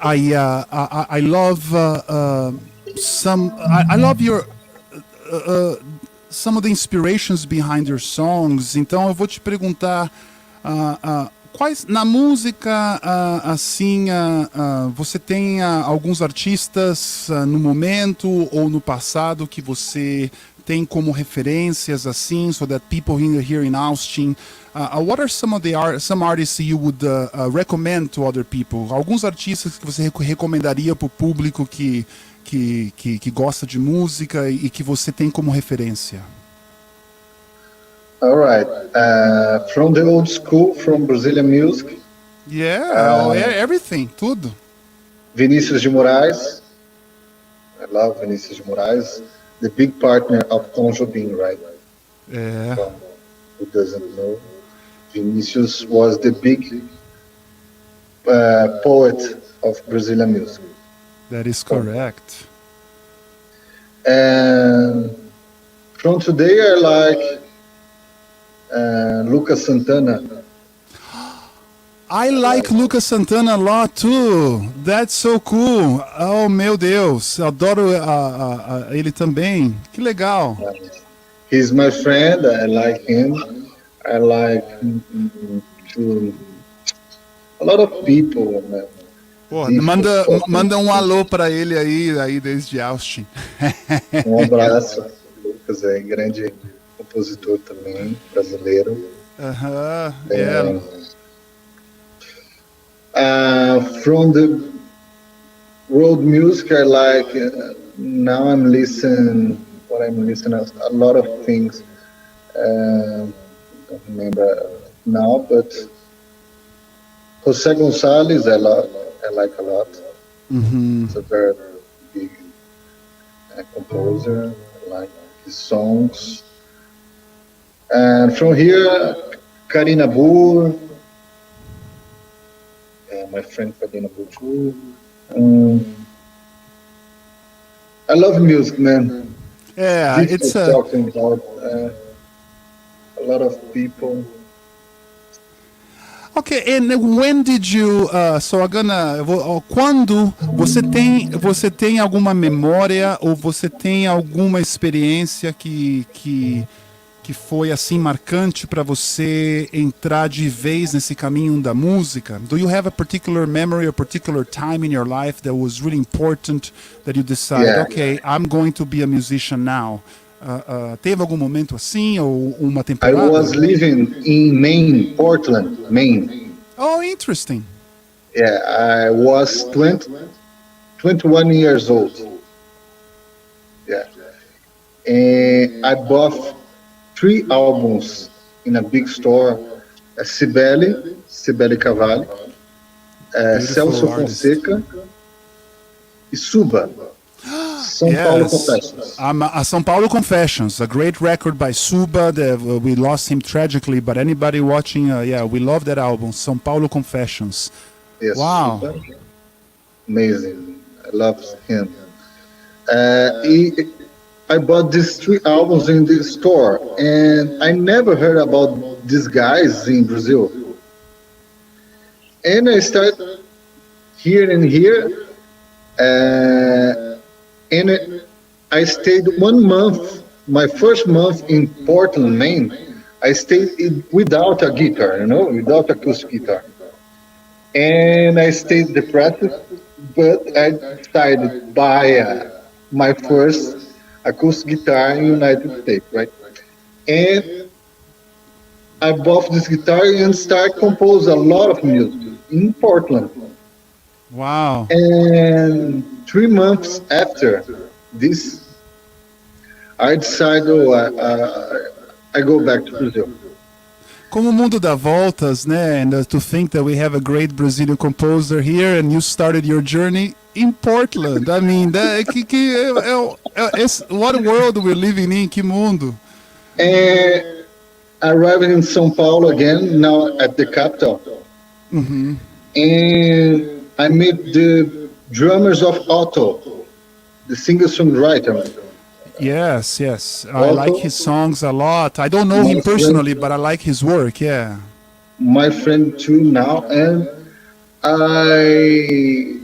I love I love your some of the inspirations behind your songs. Então eu vou te perguntar quais na música você tem alguns artistas no momento ou no passado que você tem como referências assim, so that people here in Austin, what are some artists you would recommend to other people? Alguns artistas que você recomendaria para o público que gosta de música e que você tem como referência? All right. From the old school, from Brazilian music. Yeah, everything, tudo. Vinícius de Moraes. I love Vinícius de Moraes. The big partner of Tom Jobim, right? Yeah. Who doesn't know? Vinícius was the big poet of Brazilian music. That is correct. And from today, I like Lucas Santana. I like Lucas Santana a lot too. That's so cool. Oh, meu Deus. Adoro ele também. Que legal. He's my friend. I like him. I like a lot of people. Pô, manda um alô para ele aí desde Austin. Um abraço. Lucas é grande compositor também, brasileiro. Yeah. From the road music, I like. Now I'm listening. A lot of things. Don't remember now, but José González, I like a lot. Mm-hmm. He's a very big composer. I like his songs. And from here, Karina Burr. My friend Karina Burr too. I love music, man. Yeah, it's talking about a lot of people. Okay, and when did you? Quando você tem alguma memória ou você tem alguma experiência que foi assim marcante para você entrar de vez nesse caminho da música? Do you have a particular memory, a particular time in your life that was really important that you decided, okay, I'm going to be a musician now? Teve algum momento assim ou uma temporada? I was living in Maine, Portland, Maine. Oh, interesting. Yeah, I was 21 years old. Yeah, and I bought 3 albums in a big store: Cibele Cavalli, Celso Fonseca e Suba. São Paulo Confessions. São Paulo Confessions, a great record by Suba. We lost him tragically, but anybody watching, we love that album, São Paulo Confessions. Yes, wow. Suba. Amazing. I love him. I bought these 3 albums in the store, and I never heard about these guys in Brazil. And I started hearing here, and I stayed 1 month, my first month in Portland, Maine. I stayed without a guitar, without acoustic guitar. And I stayed depressed but I decided to buy my first acoustic guitar in United States, right? And I bought this guitar and started compose a lot of music in Portland. Wow. And 3 months after this, I decided, I go back to Brazil. Como o mundo dá voltas, né? And to think that we have a great Brazilian composer here, and you started your journey in Portland. I mean, what world we're living in? Que mundo? And I arrived in São Paulo again, now at the capital. Mm-hmm. And I met the drummers of Otto, the singer-songwriter. Yes, yes. I like his songs a lot. I don't know him personally, but I like his work, yeah. My friend too now. And I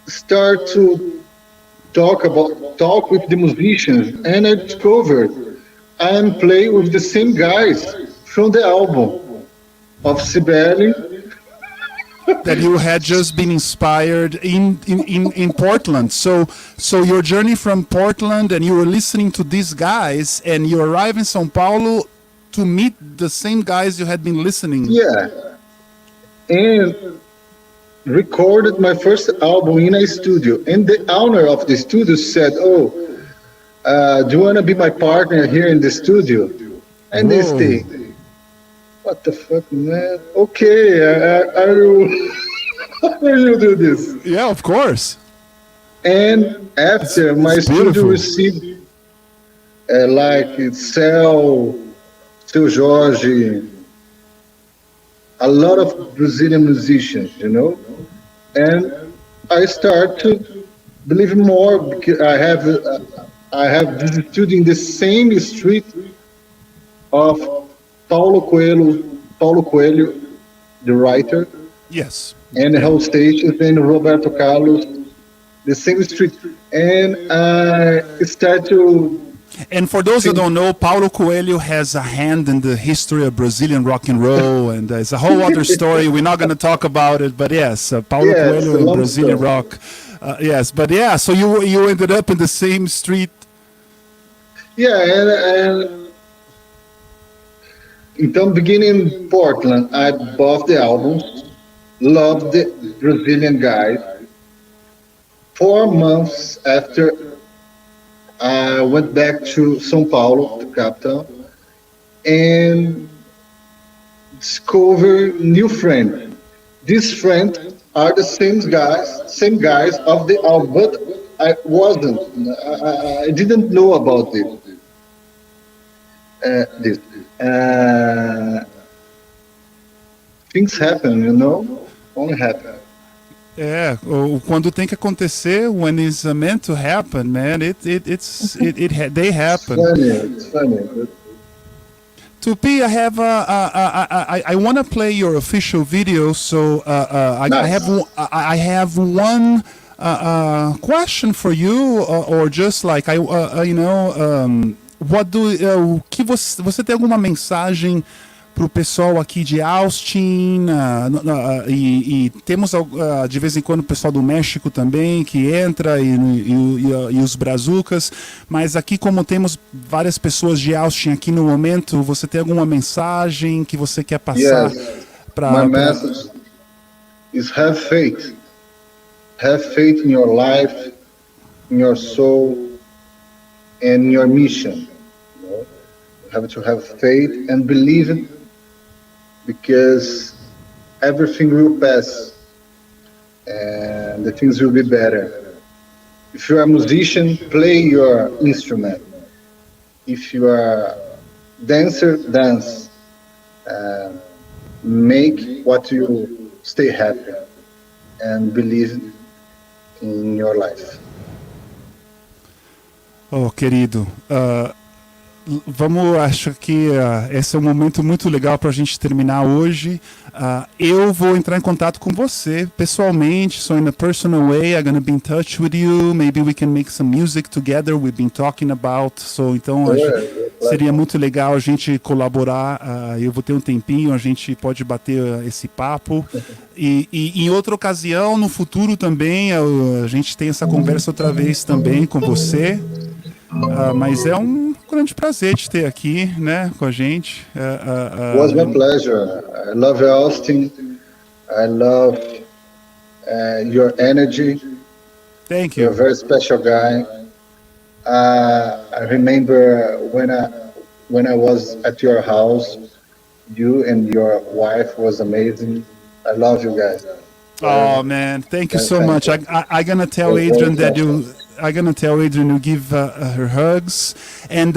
start to talk with the musicians, and I discovered I'm playing with the same guys from the album of Sibeli. That you had just been inspired in Portland. So your journey from Portland, and you were listening to these guys, and you arrive in São Paulo to meet the same guys you had been listening. Yeah. And recorded my first album in a studio. And the owner of the studio said, "Oh, do you want to be my partner here in the studio?" And they stay. What the fuck, man? Okay, I will do this. Yeah, of course. And after my studio received like Céu, Seu Jorge, a lot of Brazilian musicians, you know, and I start to believe more because I have this studio in the same street of Paulo Coelho, the writer. Yes. And Hell Stations and Roberto Carlos, the same street. And I start to... And for those who don't know, Paulo Coelho has a hand in the history of Brazilian rock and roll, and it's a whole other story. We're not going to talk about it, but yes, Paulo Coelho and Brazilian rock. Yes, but yeah, so you ended up in the same street. Yeah, and então, beginning in Portland, I bought the albums, loved the Brazilian guys. 4 months after, I went back to São Paulo, the capital, and discovered new friend. These friends are the same guys of the album, but I didn't know about this. Things happen, you know, only happen. É, quando tem que acontecer, when it's meant to happen, man, they happen. It's funny. Tupi, I want to play your official video, so Nice. I have one question for you, or just like que você tem alguma mensagem pro pessoal aqui de Austin, e temos de vez em quando o pessoal do México também que entra, e os brazucas, mas aqui, como temos várias pessoas de Austin aqui no momento, você tem alguma mensagem que você quer passar? My message is have faith. Have faith in your life, in your soul, and in your mission. You have to have faith and believe it, because everything will pass and the things will be better. If you are a musician, play your instrument. If you are a dancer, dance. Make what you stay happy and believe in your life. Oh, querido, acho que esse é um momento muito legal para a gente terminar hoje. Eu vou entrar em contato com você pessoalmente, so in a personal way, I'm gonna be in touch with you. Maybe we can make some music together. We've been talking about. So, então, seria muito legal a gente colaborar. Eu vou ter um tempinho, a gente pode bater esse papo. E em outra ocasião, no futuro também, a gente tem essa conversa outra vez também com você. Mas é um grande prazer te ter aqui, né, com a gente. It was my pleasure. I love Austin. I love your energy. Thank You're you. a very special guy. I remember when I was at your house, you and your wife was amazing. I love you guys. Oh man, thank you so much. I'm gonna tell You're Adrian very that I'm gonna tell Adrian to give her hugs and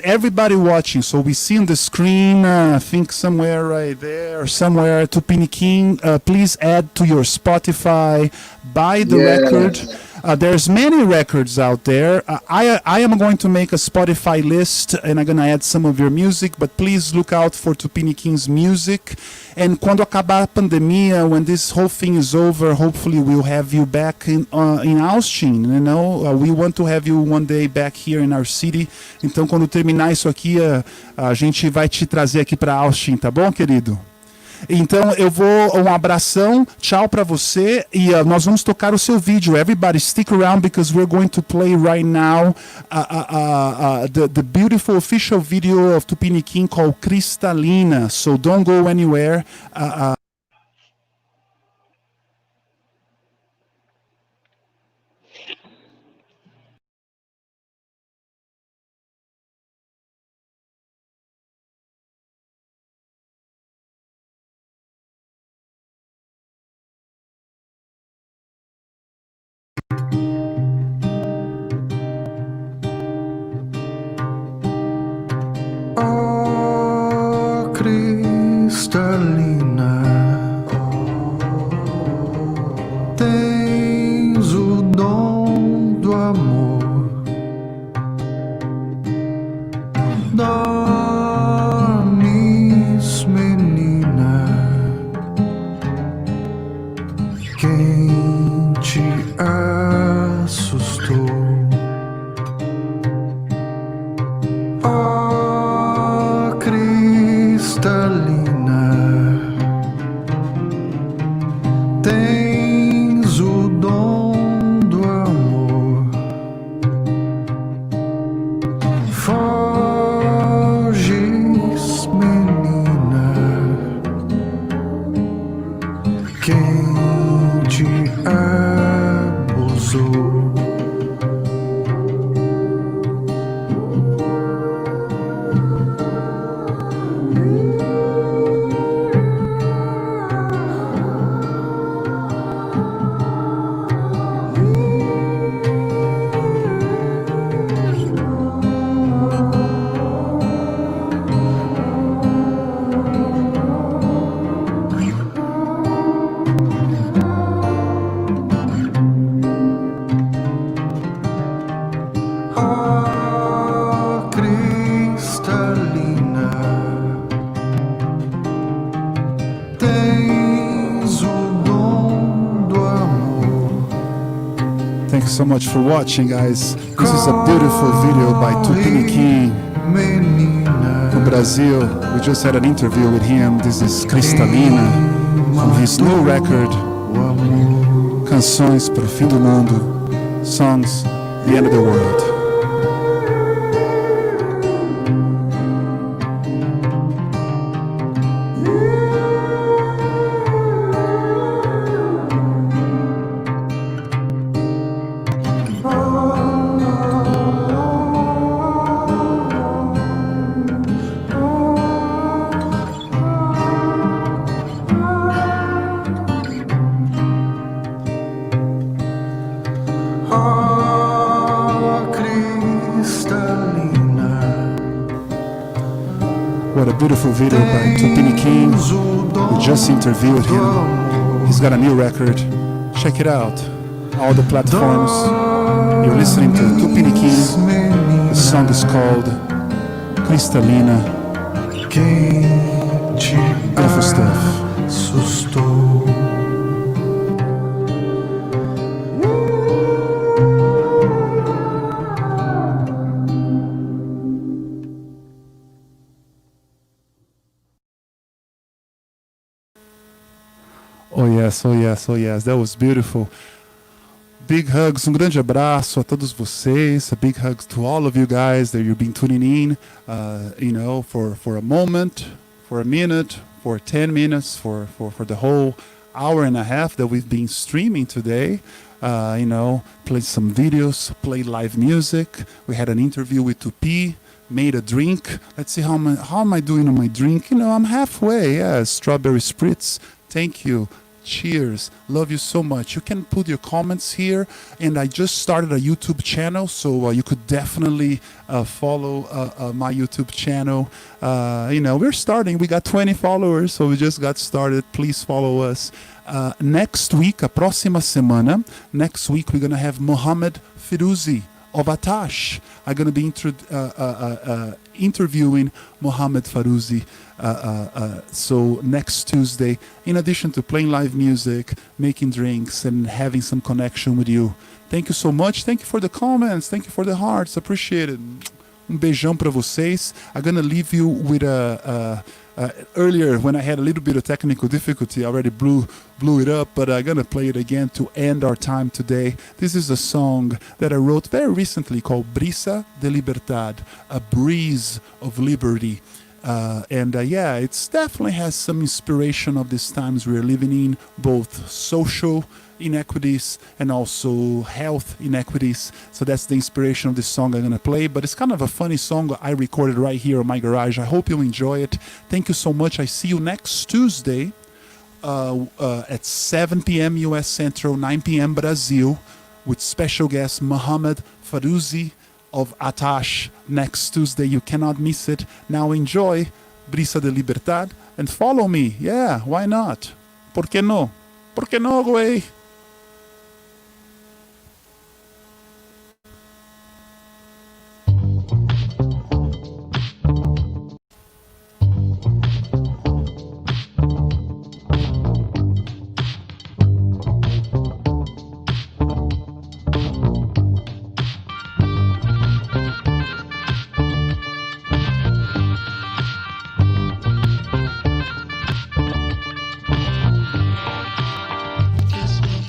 everybody watching. So we see on the screen, I think somewhere right there, or somewhere, Tupiniquin. Please add to your Spotify. Buy the record. There's many records out there. I am going to make a Spotify list and I'm going to add some of your music, but please look out for Tupiniquin's music. And quando acabar a pandemia, when this whole thing is over, hopefully we'll have you back in Austin, you know. We want to have you one day back here in our city. Então, quando terminar isso aqui, a gente vai te trazer aqui para Austin, tá bom, querido? Então eu vou, um abração, tchau pra você e nós vamos tocar o seu vídeo. Everybody stick around because we're going to play right now the beautiful official video of Tupiniquin called Cristalina. So don't go anywhere. Oh, cristalina, tens o dom do amor. Dormes, menina, quem te assustou? Oh, cristalina, tens o dom do amor. Foges, menina, quem te abusou? Oh, cristalina, tens o dom do amor. Thank you so much for watching, guys. This is a beautiful video by Tupiniquin Menina, from Brazil. We just had an interview with him. This is Cristalina from his new record, o amor. Canções para o Fim do Mundo, Songs, The End of the World. Oh, cristalina, What a beautiful video by Tupiniquin. We just interviewed him. He's got a new record. Check it out. All the platforms. You're listening to Tupiniquin. The song is called Cristalina. quem te Beautiful stuff. assustou? Oh yes, oh yes, oh yes. That was beautiful. Big hugs, grande abraço a todos vocês. A big hugs to all of you guys that you've been tuning in, for a moment, for a minute, for 10 minutes, for the whole hour and a half that we've been streaming today. Played some videos, played live music. We had an interview with Tupi, made a drink. Let's see how am I doing on my drink. I'm halfway. Yeah, strawberry spritz. Thank you. Cheers. Love you so much. You can put your comments here. And I just started a YouTube channel, so you could definitely follow my YouTube channel. We're starting. We got 20 followers, so we just got started. Please follow us. Next week, a próxima semana, next week we're going to have Mohammad Firoozi of Atash. I'm going to be interviewing Mohammad Firoozi. So next Tuesday, in addition to playing live music, making drinks, and having some connection with you. Thank you so much. Thank you for the comments. Thank you for the hearts. Appreciate it. Beijão pra vocês. I'm gonna leave you with earlier when I had a little bit of technical difficulty, I already blew it up, but I'm gonna play it again to end our time today. This is a song that I wrote very recently called Brisa de Libertad, a breeze of liberty. It definitely has some inspiration of these times we're living in, both social inequities and also health inequities. So that's the inspiration of this song I'm going to play. But it's kind of a funny song I recorded right here in my garage. I hope you enjoy it. Thank you so much. I see you next Tuesday at 7 p.m. US Central, 9 p.m. Brasil, with special guest Mohammad Firoozi of Atash next Tuesday. You cannot miss it. Now enjoy Brisa de Libertad and follow me. Yeah, why not? ¿Por qué no? ¿Por qué no, güey? Kiss me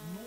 no